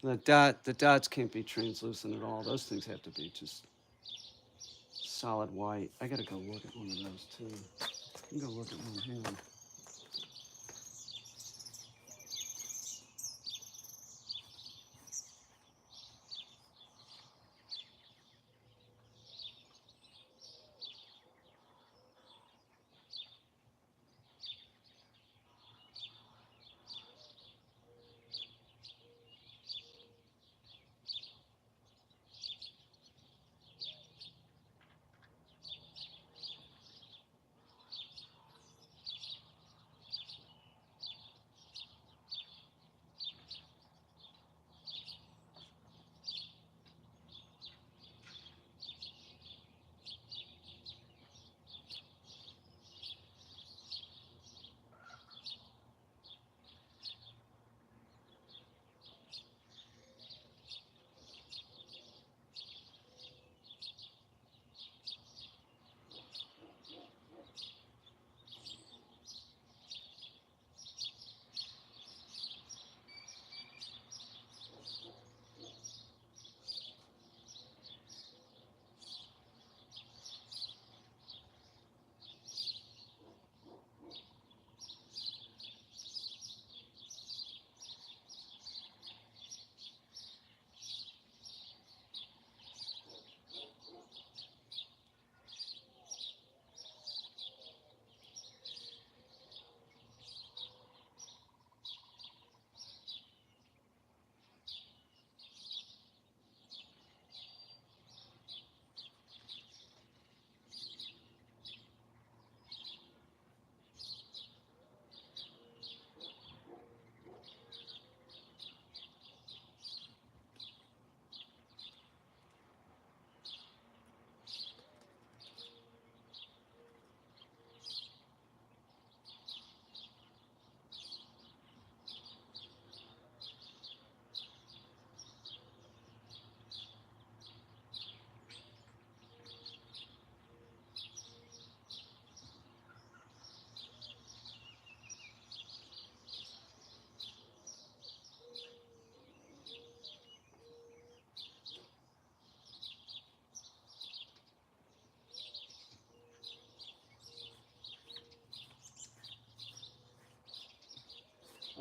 The dots can't be translucent at all. Those things have to be just solid white. I gotta go look at one of those too. I'm gonna look at one here.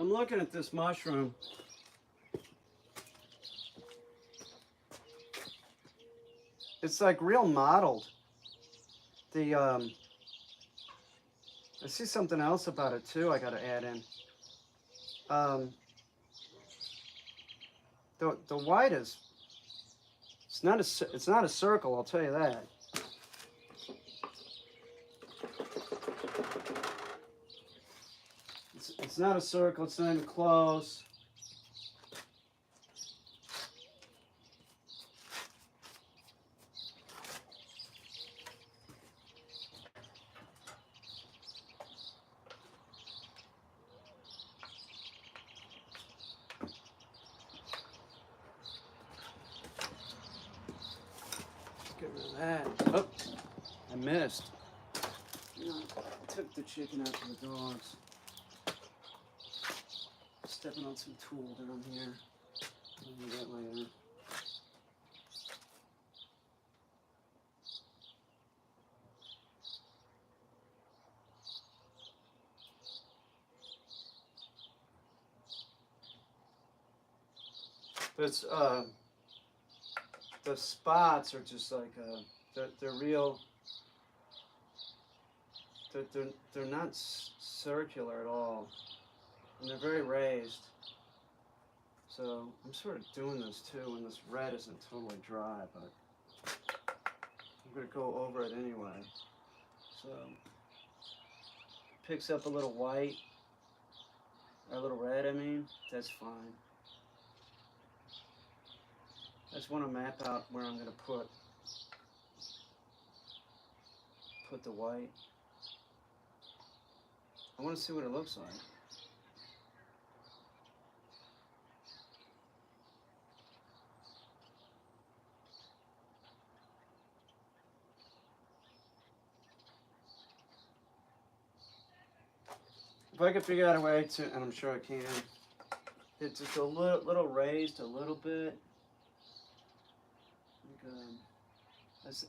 I'm looking at this mushroom. It's like real mottled. I see something else about it too. I got to add in. The white is. It's not a circle. I'll tell you that. It's not a circle. It's not even close. Get rid of that. Oh, I missed. I took the chicken out to the dogs. Stepping on some tool down here. I'll do that later. There's the spots are just like they're real. They're not circular at all, and they're very raised. So I'm sort of doing this too when this red isn't totally dry, but I'm gonna go over it anyway. So picks up a little white, or a little red. I mean, that's fine. I just want to map out where I'm gonna put the white. I want to see what it looks like. If I could figure out a way to, and I'm sure I can, it's just a little raised a little bit.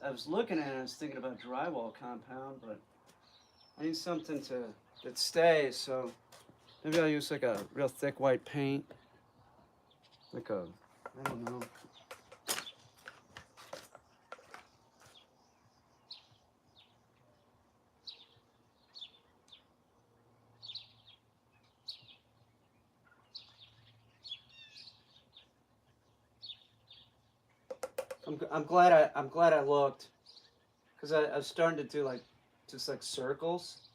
I was looking at it, I was thinking about drywall compound, but I need something that stays, so maybe I'll use like a real thick white paint. Like a, I don't know. I'm glad I looked, because I was starting to do like just like circles.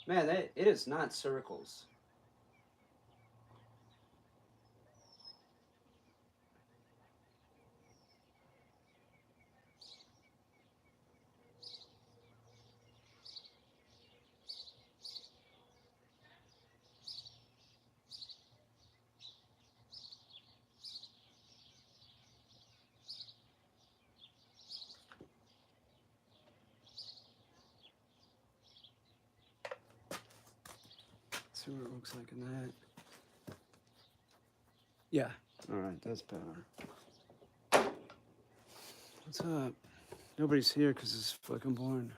Man, it is not circles. Let's see what it looks like in that. Yeah. All right, that's better. What's up? Nobody's here because it's fucking boring.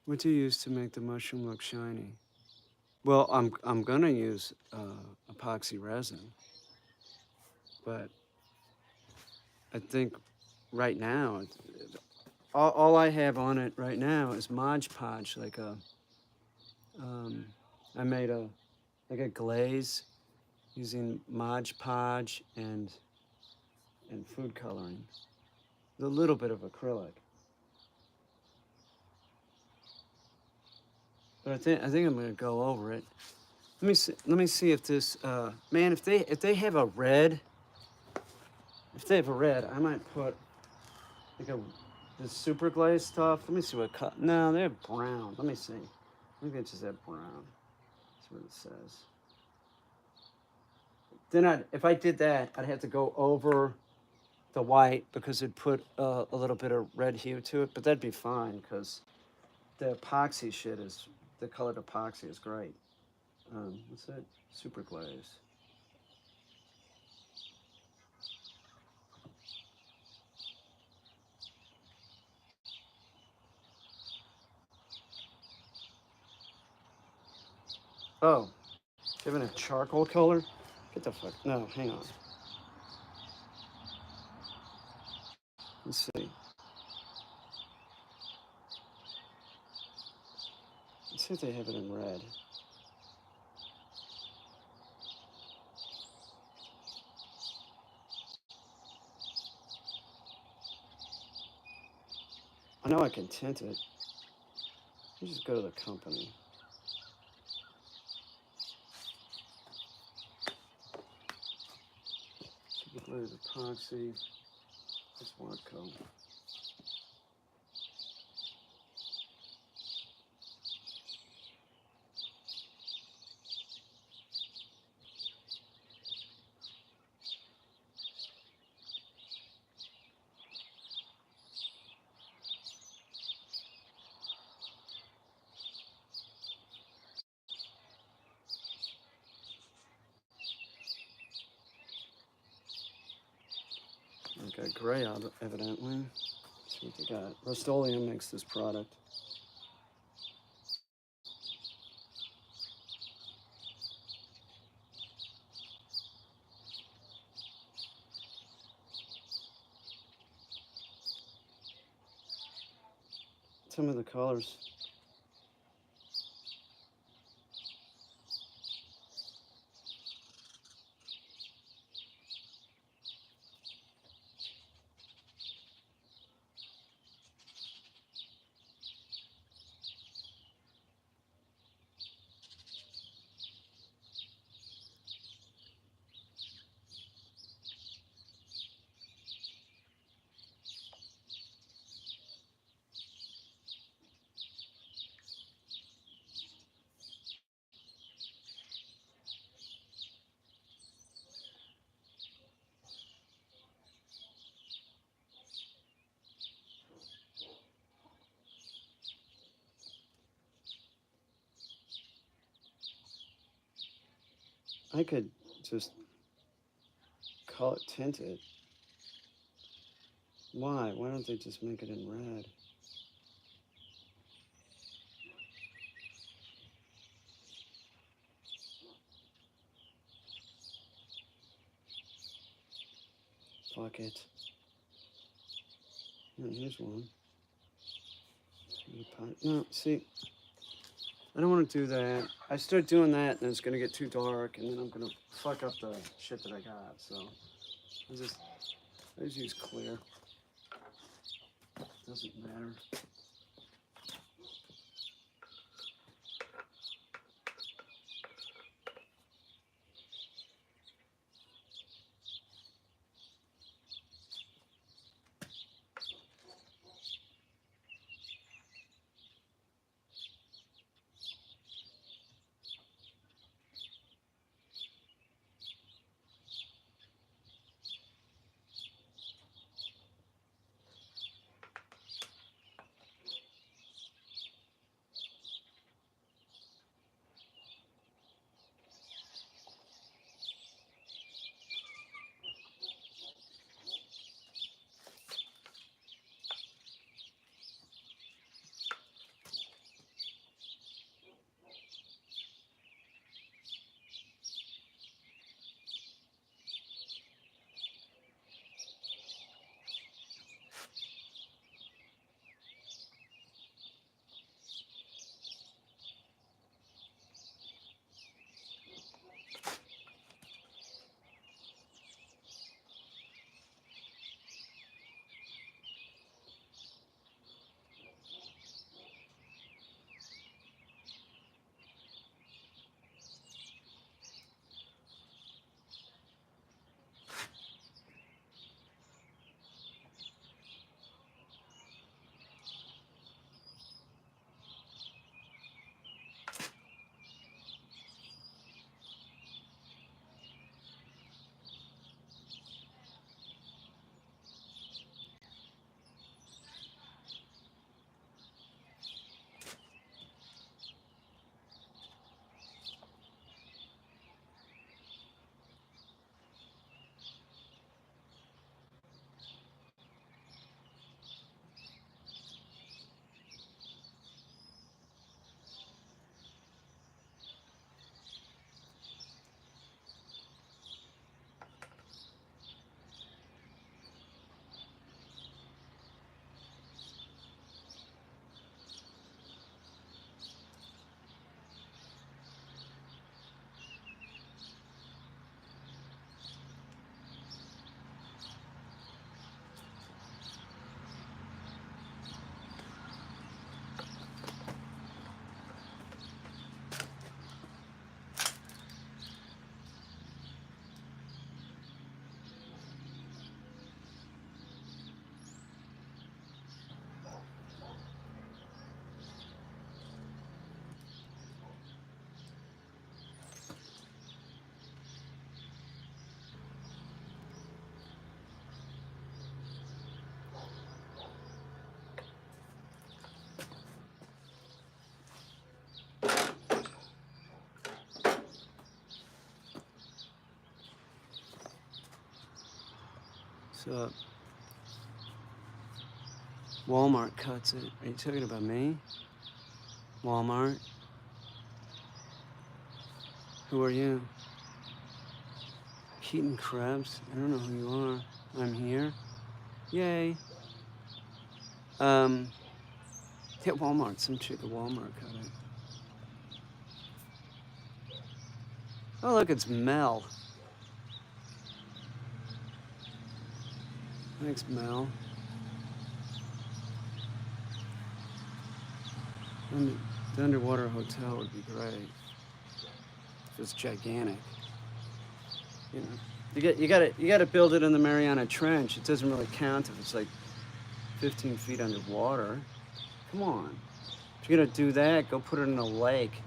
What do you use to make the mushroom look shiny? Well, I'm gonna use epoxy resin, but I think right now all I have on it right now is Mod Podge, like I made a glaze using Mod Podge and food coloring, a little bit of acrylic. But I think I'm gonna go over it. Let me see if this man, if they have a red, I might put like the super glaze stuff. Let me see what cut. No, they're brown. Let me see. Maybe it's just that brown. That's what it says. Then if I did that, I'd have to go over the white because it'd put a little bit of red hue to it. But that'd be fine because the epoxy shit is, the colored epoxy is great. What's that? Super glaze. Oh, giving it charcoal color? Get the fuck. No, hang on. Let's see. Let's see if they have it in red. I know I can tint it. You just go to the company. Super glue, epoxy. That's Warco. Okay, gray evidently. Let's see what they got. Rust-Oleum makes this product. Some of the colors. I could just color tint it. Why? Why don't they just make it in red? Fuck it. Here's one. No, see, I don't want to do that. I start doing that, and it's gonna get too dark, and then I'm gonna fuck up the shit that I got. So I just use clear. Doesn't matter. So Walmart cuts it. Are you talking about me? Walmart? Who are you? Keaton Krebs? I don't know who you are. I'm here. Yay. Yeah, Walmart. Some chick at Walmart cut it. Oh, look, it's Mel. Thanks, Mel. The underwater hotel would be great. If it's gigantic. You know, you gotta build it in the Mariana Trench. It doesn't really count if it's like 15 feet underwater. Come on. If you're gonna do that, go put it in a lake.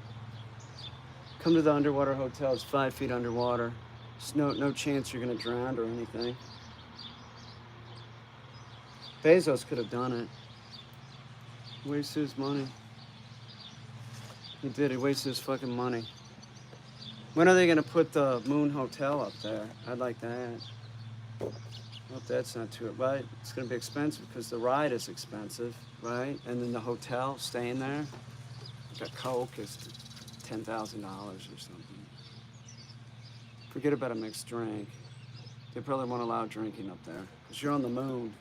Come to the underwater hotel. It's 5 feet underwater. There's no chance you're gonna drown or anything. Bezos could have done it. Wasted his money. He did. He wasted his fucking money. When are they gonna put the Moon Hotel up there? I'd like that. I hope that's not too right. It's gonna be expensive because the ride is expensive, right? And then the hotel, staying there, like a Coke is $10,000 or something. Forget about a mixed drink. They probably won't allow drinking up there because you're on the moon.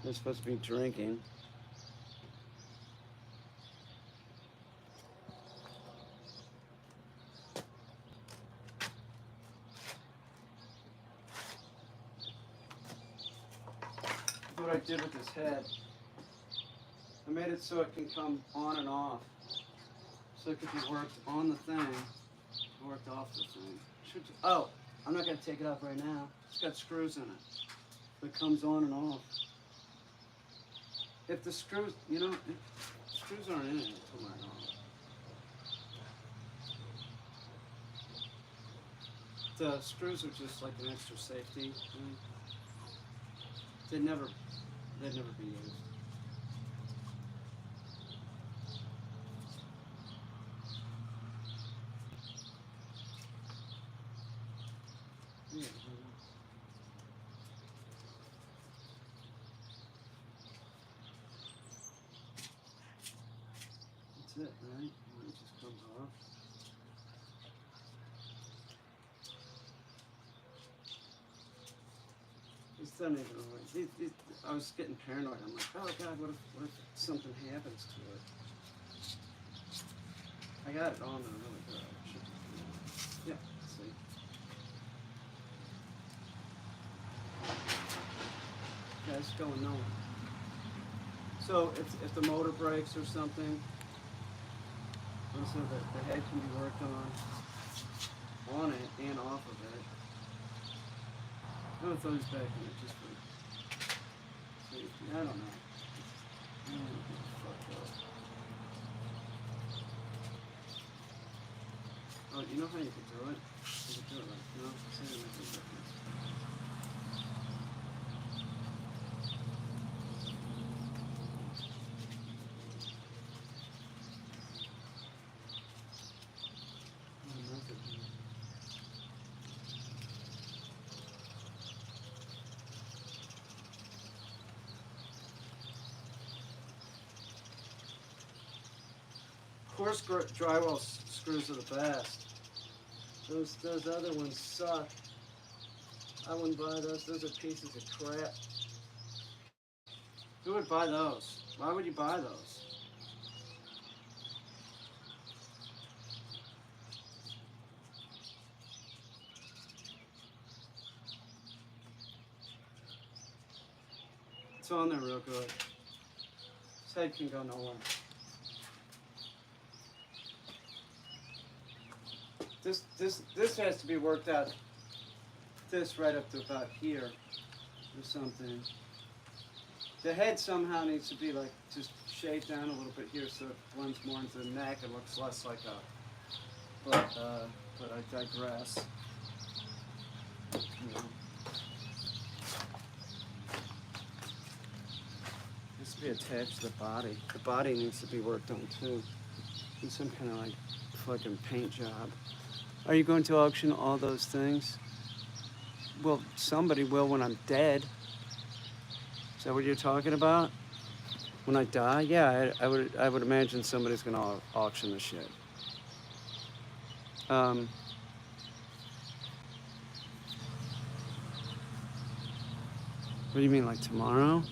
They're supposed to be drinking. What I did with this head, I made it so it can come on and off. So it could be worked on the thing, worked off the thing. Oh, I'm not gonna take it off right now. It's got screws in it. It comes on and off. If the screws, you know, if screws aren't in it, it'll come right off. The screws are just like an extra safety thing. They'd never be used. Yeah. That's it, right? It just comes off. It's not even right. I was getting paranoid. I'm like, oh God, what if something happens to it? I got it on there really good. Yeah, see. Yeah, it's going nowhere. So if the motor breaks or something, so the head can be worked on it and off of it. I'm gonna throw this back in it just for safety. I don't know. I don't know if it's fucked up. Oh, you know how you could do it? You could do it like, no, it's not gonna make a difference. Coarse drywall screws are the best. Those other ones suck. I wouldn't buy those. Those are pieces of crap. Who would buy those? Why would you buy those? It's on there real good. This head can go nowhere. This has to be worked out. This right up to about here or something. The head somehow needs to be like just shaved down a little bit here so it blends more into the neck. It looks less like a. But I digress. You know. Needs to be attached to the body. The body needs to be worked on too. In some kind of like fucking paint job. Are you going to auction all those things? Well, somebody will when I'm dead. that what you're talking about? When I die? Yeah, I would imagine somebody's gonna auction the shit. Um, what do you mean, like tomorrow?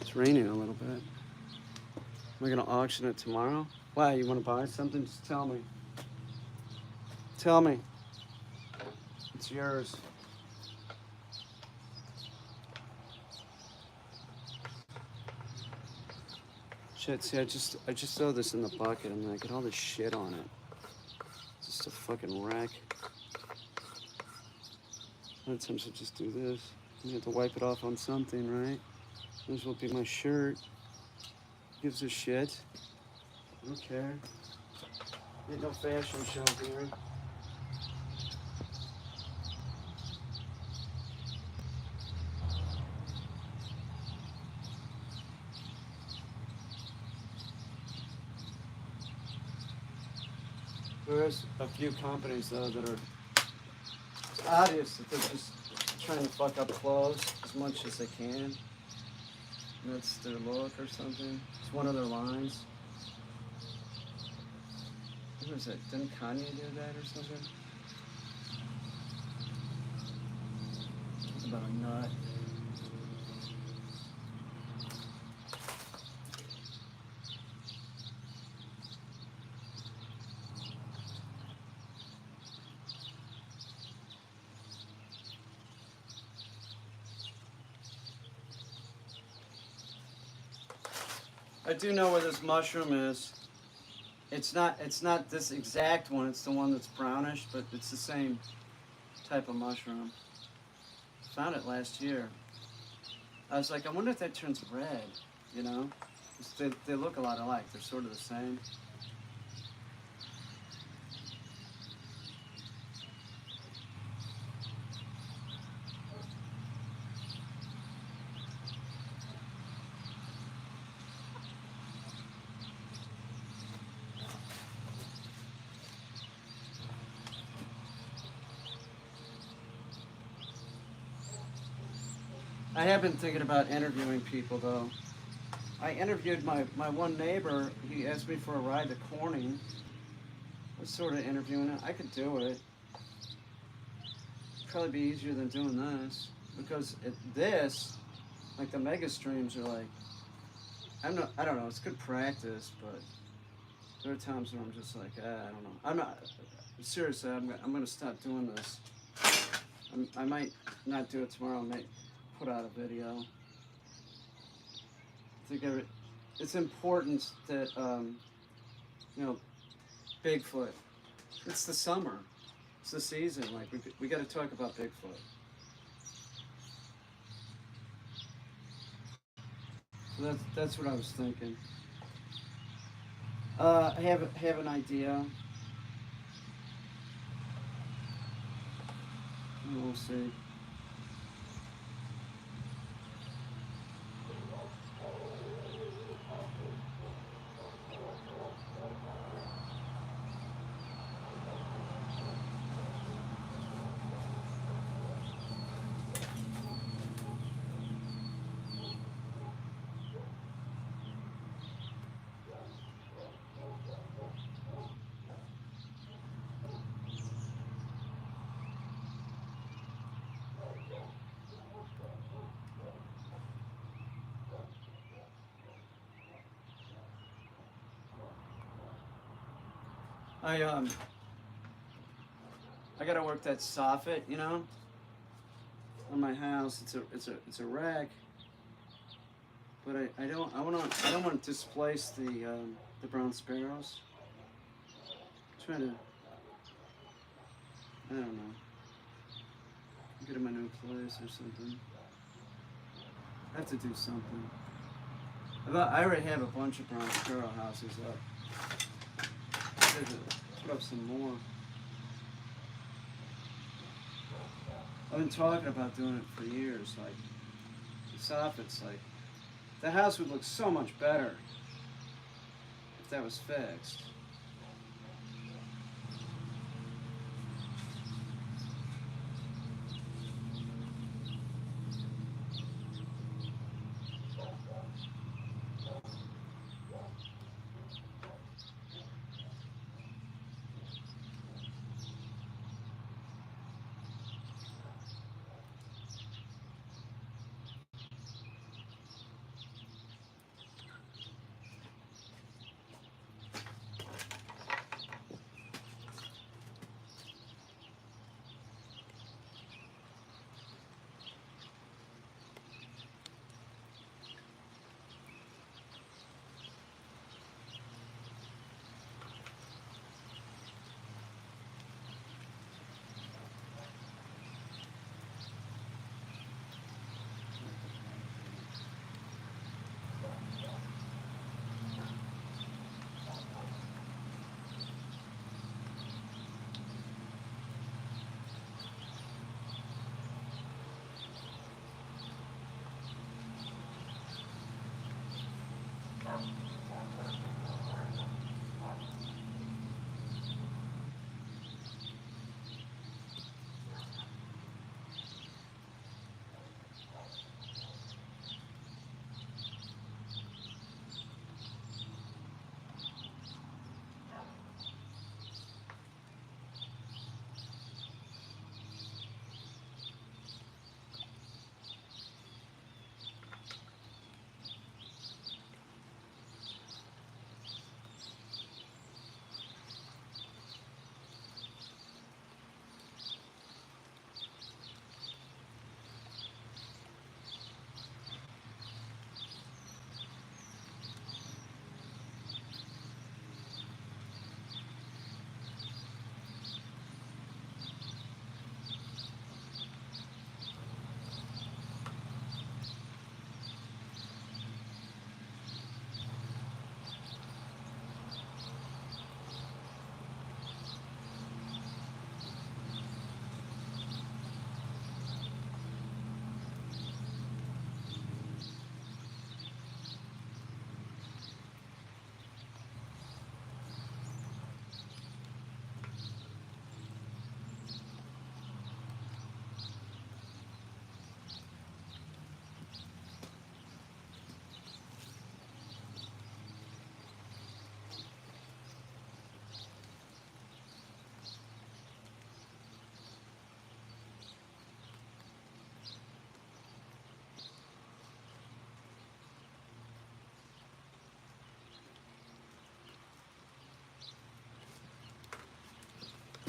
It's raining a little bit. Am I gonna auction it tomorrow? Why, you wanna buy something? Just tell me. Tell me. It's yours. Shit, see, I just throw this in the bucket and I get all this shit on it. It's just a fucking wreck. A lot of times I just do this. You have to wipe it off on something, right? Might as well be my shirt. Gives a shit. I don't care. Ain't no fashion show here. There's a few companies though that are, it's obvious that they're just trying to fuck up clothes as much as they can. And that's their look or something. It's one of their lines. What was it? Didn't Kanye do that or something? It's about a nut. I do know where this mushroom is. It's not this exact one, it's the one that's brownish, but it's the same type of mushroom. Found it last year. I was like, I wonder if that turns red, you know? 'Cause they look a lot alike, they're sort of the same. I have been thinking about interviewing people though. I interviewed my one neighbor. He asked me for a ride to Corning. I was sort of interviewing it. I could do it. Probably be easier than doing this because this, like the mega streams are like, I don't know. It's good practice, but there are times where I'm just like, I don't know. I'm not seriously. I'm gonna stop doing this. I might not do it tomorrow. I might put out a video. I think it's important that you know, Bigfoot. It's the summer. It's the season. Like we got to talk about Bigfoot. So that's what I was thinking. I have an idea. We'll see. I gotta work that soffit, you know, on my house. It's a rack, but I don't want to displace the brown sparrows. I'm trying to, I don't know, get them a new place or something. I have to do something. I already have a bunch of brown sparrow houses up. I have to put up some more. I've been talking about doing it for years. Like, the soffit's like, the house would look so much better if that was fixed.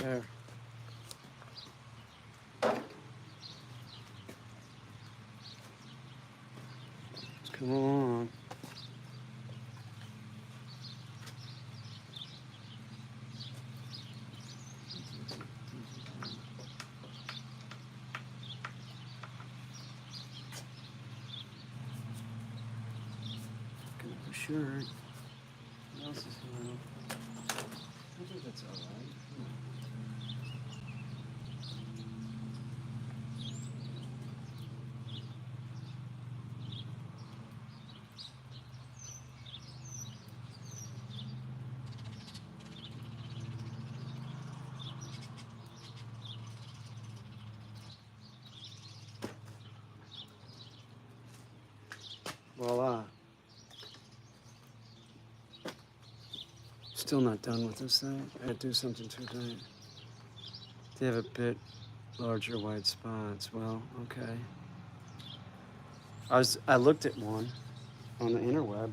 there. Let's come along. Looking at the shirt. What else is here? I think that's all right. Voila. Still not done with this thing. I gotta do something to it. They have a bit larger white spots. Well, okay. I looked at one on the interweb.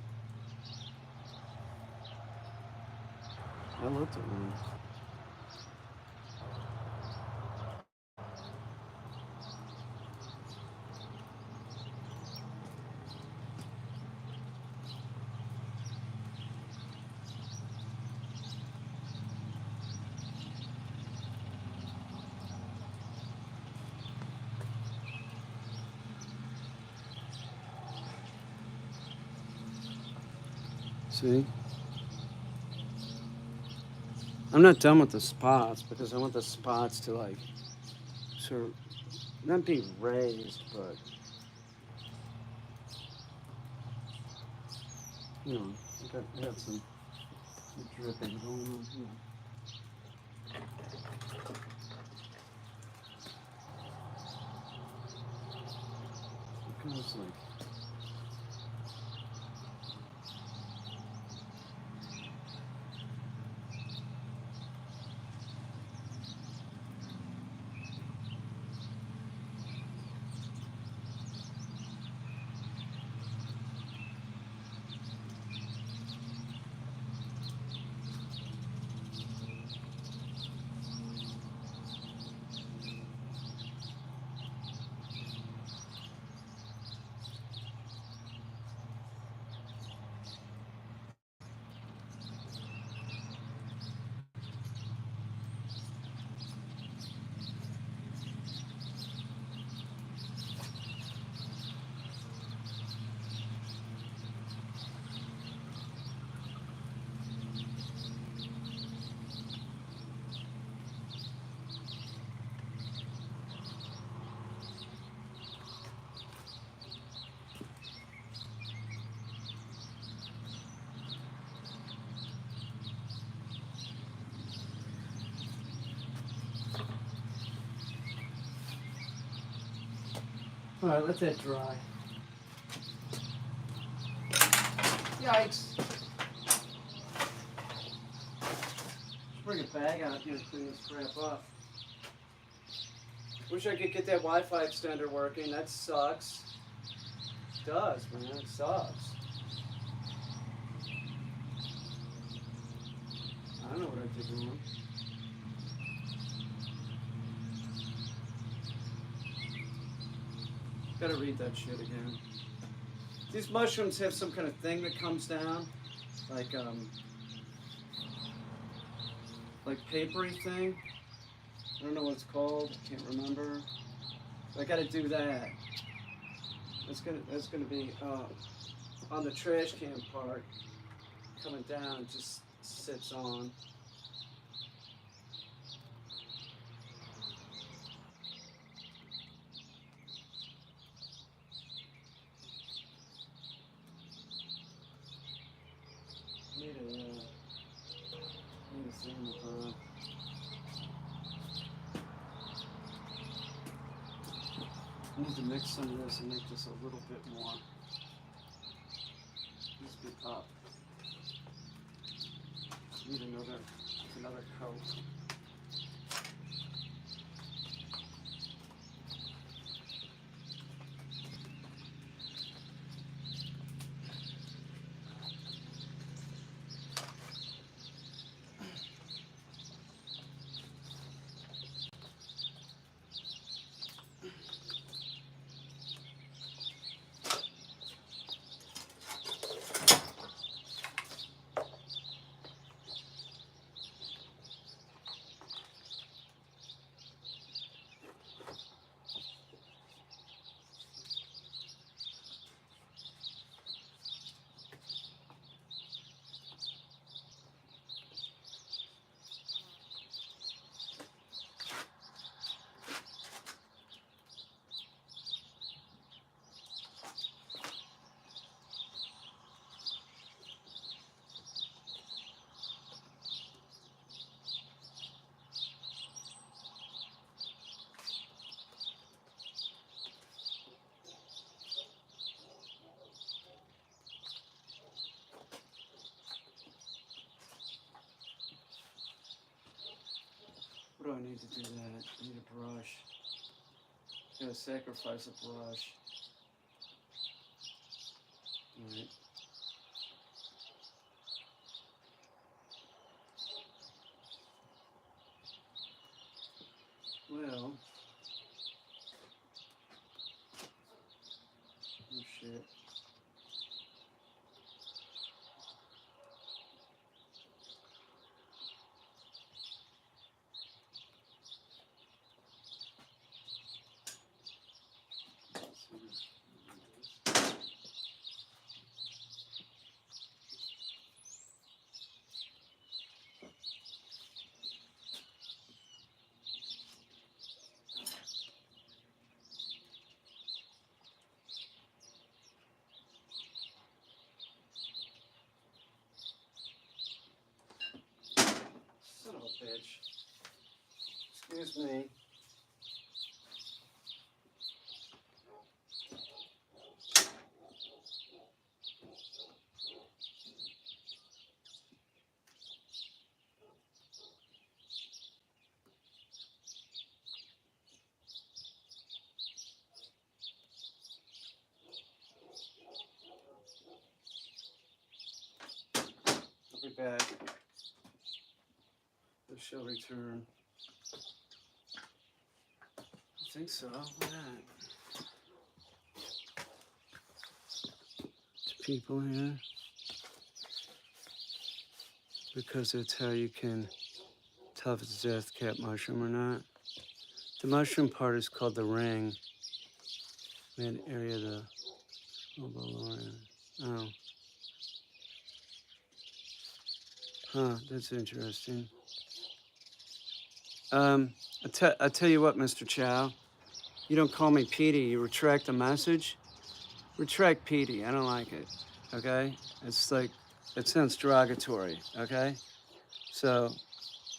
I looked at one. See? I'm not done with the spots because I want the spots to like sort of not be raised, but you know, I got some dripping going on here. It goes like all right, let that dry. Yikes. Let's bring a bag out here and clean this crap up. Wish I could get that Wi-Fi extender working. That sucks. It does, man. It sucks. I don't know what I did wrong. Gotta read that shit again. These mushrooms have some kind of thing that comes down, like papery thing. I don't know what it's called. I can't remember. I gotta do that. That's gonna be on the trash can part coming down. It just sits on. Need a sample. I need to mix some of this and make this a little bit more. This bit up. Need another coat. Gotta sacrifice a brush. Alright. Well. Oh shit. Son of a bitch. Excuse me. I'll be back. I shall return. I think so. Why not? There's people here. Because that's how you can tell if it's a death cap mushroom or not. The mushroom part is called the ring. Mid area of the Obolorian. Oh. Huh, that's interesting. I tell you what, Mr. Chow. You don't call me Petey, you retract the message? Retract Petey, I don't like it, okay? It's like, it sounds derogatory, okay? So,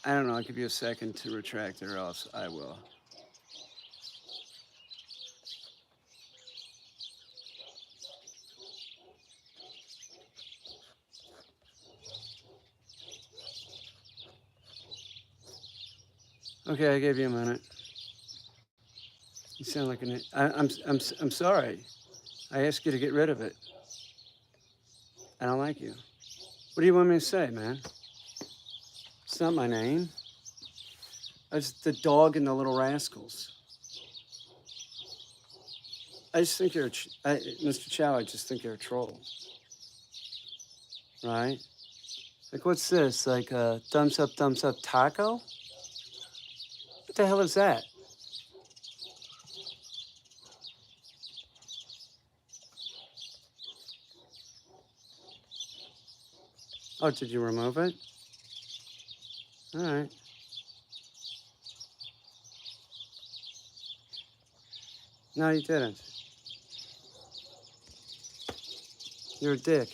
I don't know, I'll give you a second to retract it or else I will. Okay, I gave you a minute. You sound like an. I'm sorry. I asked you to get rid of it. I don't like you. What do you want me to say, man? It's not my name. It's the dog and the little rascals. I just think you're, Mr. Chow. I just think you're a troll. Right? Like, what's this? Like a thumbs up taco? What the hell is that? Oh, did you remove it? All right. No, you didn't. You're a dick.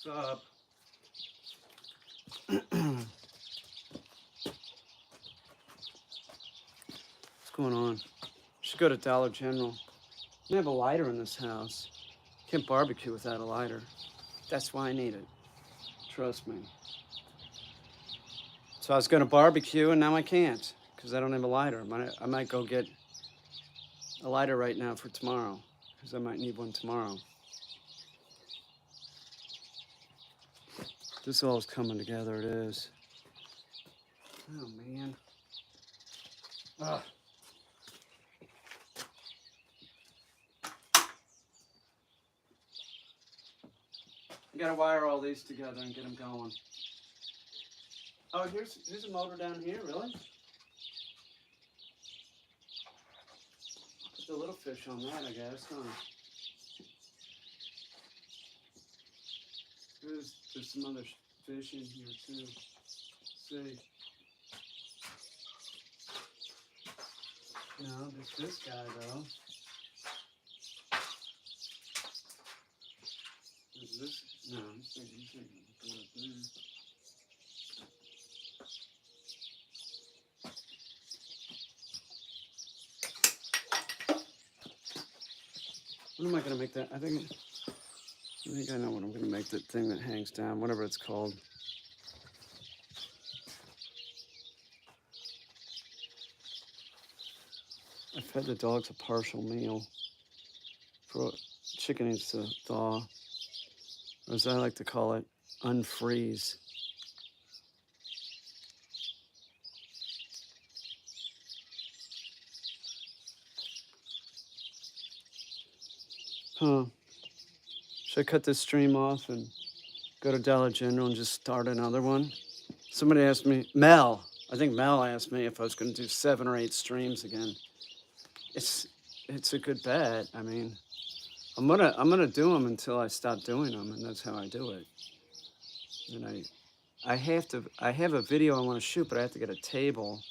up? What's going on? Should go to Dollar General. I have a lighter in this house. Can't barbecue without a lighter. That's why I need it. Trust me. So I was gonna barbecue and now I can't because I don't have a lighter. I might go get a lighter right now for tomorrow because I might need one tomorrow. This all is coming together, it is. Oh man. Ugh. You gotta wire all these together and get them going. Oh, here's a motor down here, really? Put the little fish on that, I guess, huh? There's some other fish in here too. Let's see. No, there's this guy though. Is this? No, he's thinking. Put it up there. What am I gonna make that? I think I know what I'm gonna make. That thing that hangs down, whatever it's called. I fed the dogs a partial meal. Chicken needs to thaw, or as I like to call it, unfreeze. Huh. Should I cut this stream off and go to Dollar General and just start another one? Somebody asked me, I think Mel asked me if I was going to do 7 or 8 streams again. It's a good bet. I mean, I'm gonna do them until I stop doing them, and that's how I do it. And I have a video I want to shoot, but I have to get a table.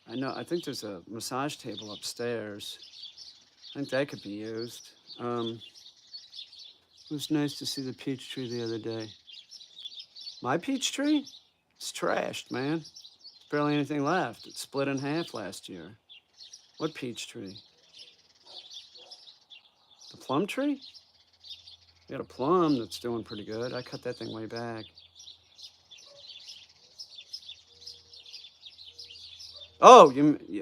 I think there's a massage table upstairs. I think that could be used. It was nice to see the peach tree the other day. My peach tree? It's trashed, man. There's barely anything left. It split in half last year. What peach tree? The plum tree? We got a plum that's doing pretty good. I cut that thing way back. Oh,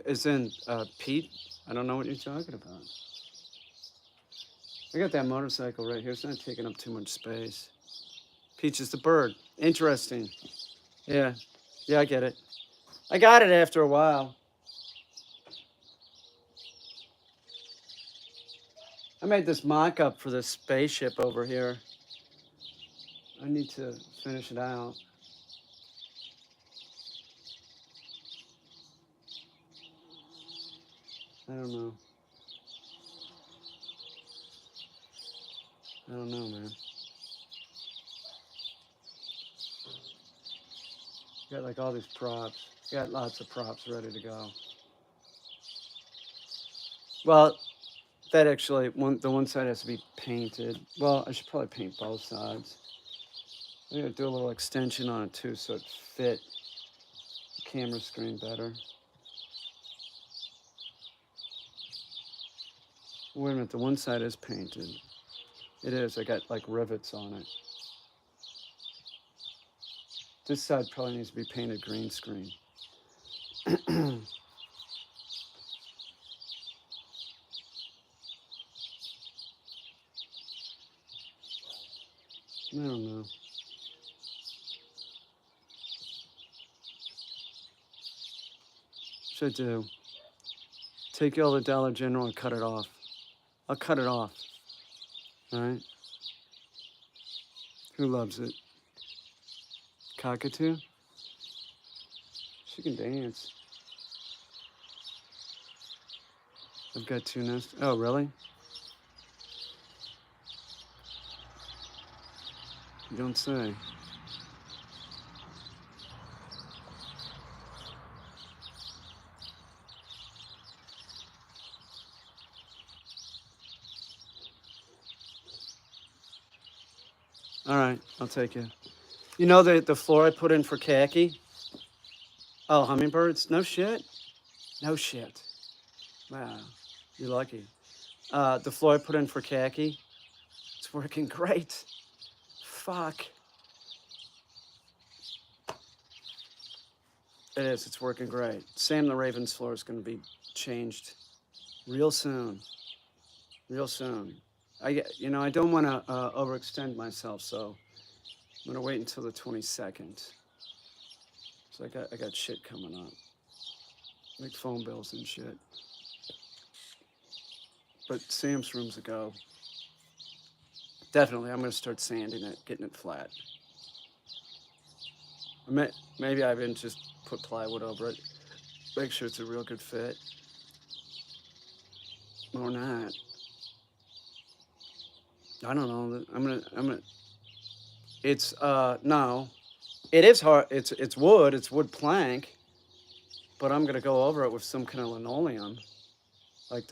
as in Pete? I don't know what you're talking about. I got that motorcycle right here. It's not taking up too much space. Peach is the bird. Interesting. Yeah. Yeah, I get it. I got it after a while. I made this mock-up for this spaceship over here. I need to finish it out. I don't know. I don't know, man. Got like all these props. Got lots of props ready to go. Well, that actually, the one side has to be painted. Well, I should probably paint both sides. I'm gonna do a little extension on it too, so it fit the camera screen better. Wait a minute, the one side is painted. It is. I got like rivets on it. This side probably needs to be painted green screen. I don't know. What should I do? Take all the Dollar General and cut it off. I'll cut it off. All right? Who loves it? Cockatoo? She can dance. I've got 2 nests. Oh, really? You don't say. All right, I'll take you. You know the floor I put in for khaki? Oh, hummingbirds? No shit. No shit. Wow, you're lucky. The floor I put in for khaki, it's working great. Fuck. It is. It's working great. Sam the Raven's floor is going to be changed real soon. Real soon. I don't want to overextend myself, so I'm gonna wait until the 22nd. So I got shit coming up, like phone bills and shit. But Sam's room's a go. Definitely, I'm gonna start sanding it, getting it flat. Maybe I even just put plywood over it, make sure it's a real good fit. Or not. I don't know. I'm gonna. It's no, it is hard. It's wood. It's wood plank, but I'm gonna go over it with some kind of linoleum, like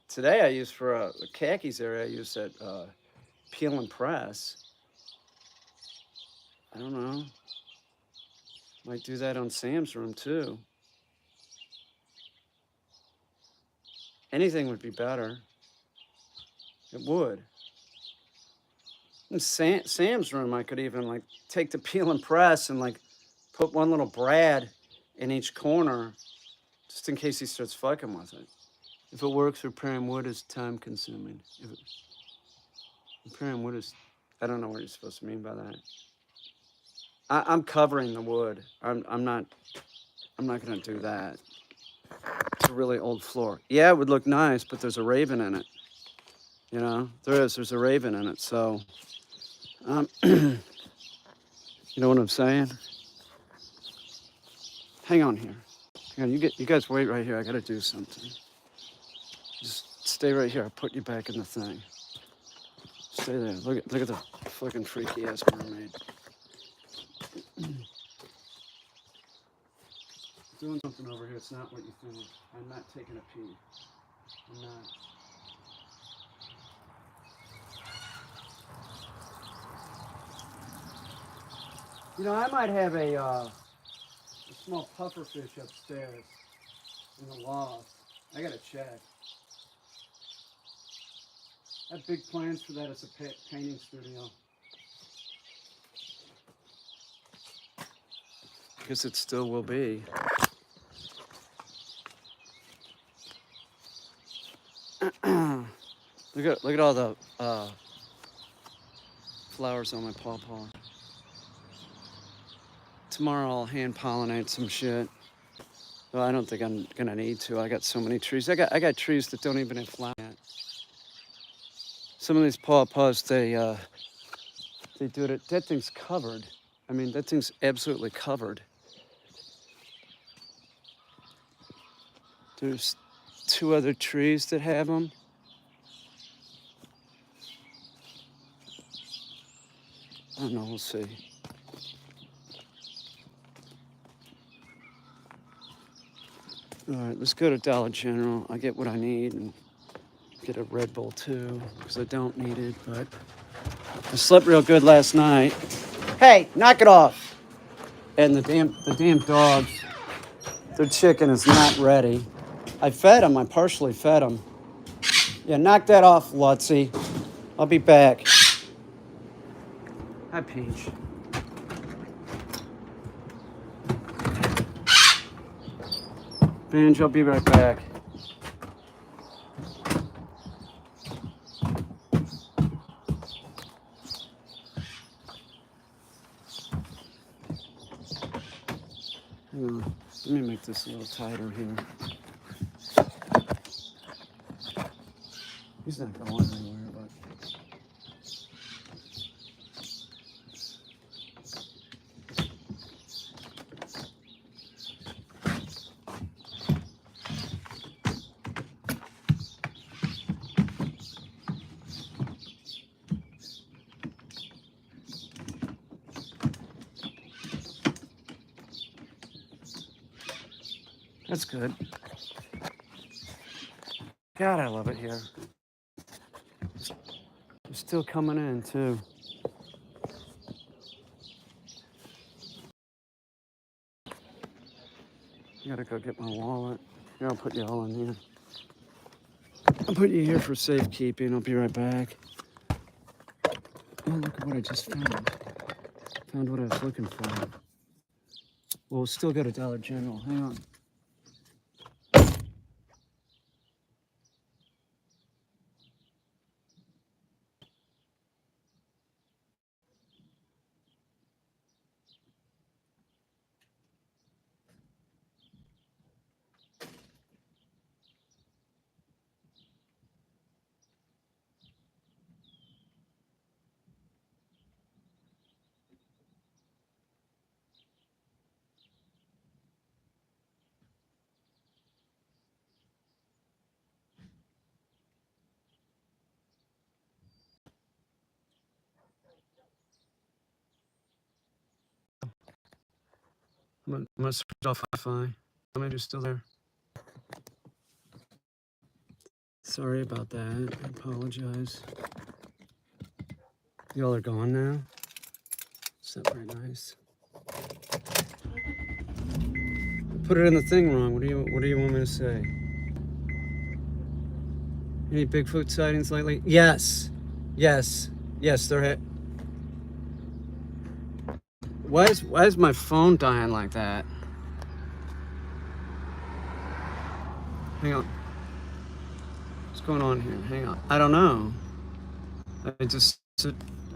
today I used for the khakis area. I used that peel and press. I don't know. Might do that on Sam's room too. Anything would be better. It would. In Sam's room, I could even like take the peel and press and like put one little brad in each corner, just in case he starts fucking with it. If it works, repairing wood is time consuming. Repairing wood is, I don't know what you're supposed to mean by that. I'm covering the wood. I'm not gonna do that. It's a really old floor. Yeah, it would look nice, but there's a raven in it. You know, there's a raven in it. So, you know what I'm saying? Hang on here. Hang on, you guys wait right here. I gotta do something. Just stay right here. I'll put you back in the thing. Stay there. Look at the fucking freaky ass mermaid. Doing something over here. It's not what you think. I'm not taking a pee. I'm not. You know, I might have a small pufferfish upstairs in the loft. I gotta check. I have big plans for that as a painting studio. Guess it still will be. Look at all the flowers on my pawpaw. Tomorrow I'll hand pollinate some shit. Well, I don't think I'm gonna need to. I got so many trees. I got trees that don't even have flowers yet. Some of these pawpaws, they do it. That thing's covered. I mean, that thing's absolutely covered. There's 2 other trees that have them. I don't know. We'll see. All right, let's go to Dollar General. I get what I need and get a Red Bull too, because I don't need it, but I slept real good last night. Hey, knock it off! And the damn dogs, their chicken is not ready. I fed them, I partially fed them. Yeah, knock that off, Lutzy. I'll be back. Hi, Peach. Benj, I'll be right back. Hang on. Let me make this a little tighter here. He's not going anywhere, but... That's good. God, I love it here. They're still coming in, too. I gotta go get my wallet. Here, I'll put you all in here. I'll put you here for safekeeping. I'll be right back. Oh, look at what I just found. Found what I was looking for. Well, we'll still go to Dollar General. Hang on. I'm gonna switch off Wi-Fi. Maybe you're still there. Sorry about that. I apologize. Y'all are gone now. It's not very nice. Put it in the thing wrong. What do you want me to say? Any Bigfoot sightings lately? Yes. Yes. Yes, there hit. Why is my phone dying like that? Hang on. What's going on here? Hang on. I don't know. It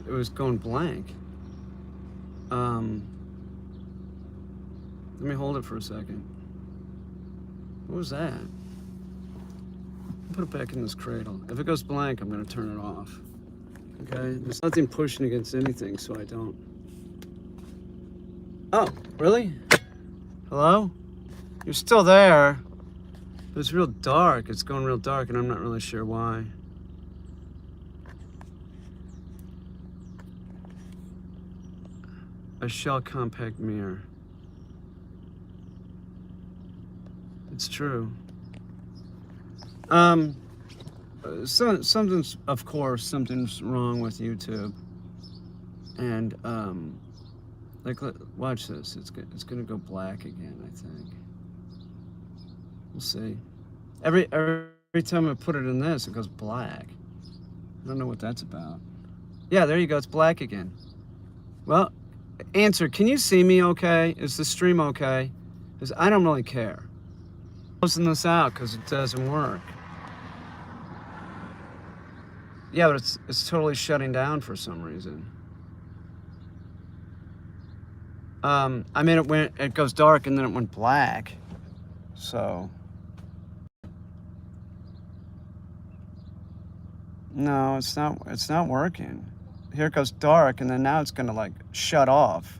was going blank. Let me hold it for a second. What was that? Put it back in this cradle. If it goes blank, I'm gonna turn it off. Okay? There's nothing pushing against anything, so I don't. Oh, really? Hello? You're still there. But it's real dark. It's going real dark, and I'm not really sure why. A Shell compact mirror. It's true. Something's, of course, something's wrong with YouTube. And, like, watch this. It's gonna go black again, I think. We'll see. Every time I put it in this, it goes black. I don't know what that's about. Yeah, there you go. It's black again. Well, answer. Can you see me okay? Is the stream okay? Because I don't really care. I'm closing this out because it doesn't work. Yeah, but it's totally shutting down for some reason. I mean, it goes dark and then it went black. So. No, it's not working. Here it goes dark and then now it's gonna like shut off.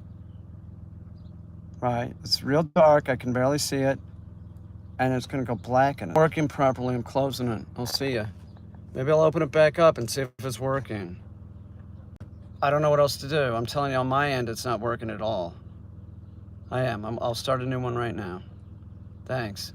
Right, it's real dark, I can barely see it. And it's gonna go black and it's working properly. I'm closing it. I'll see ya. Maybe I'll open it back up and see if it's working. I don't know what else to do. I'm telling you on my end, it's not working at all. I'll start a new one right now. Thanks.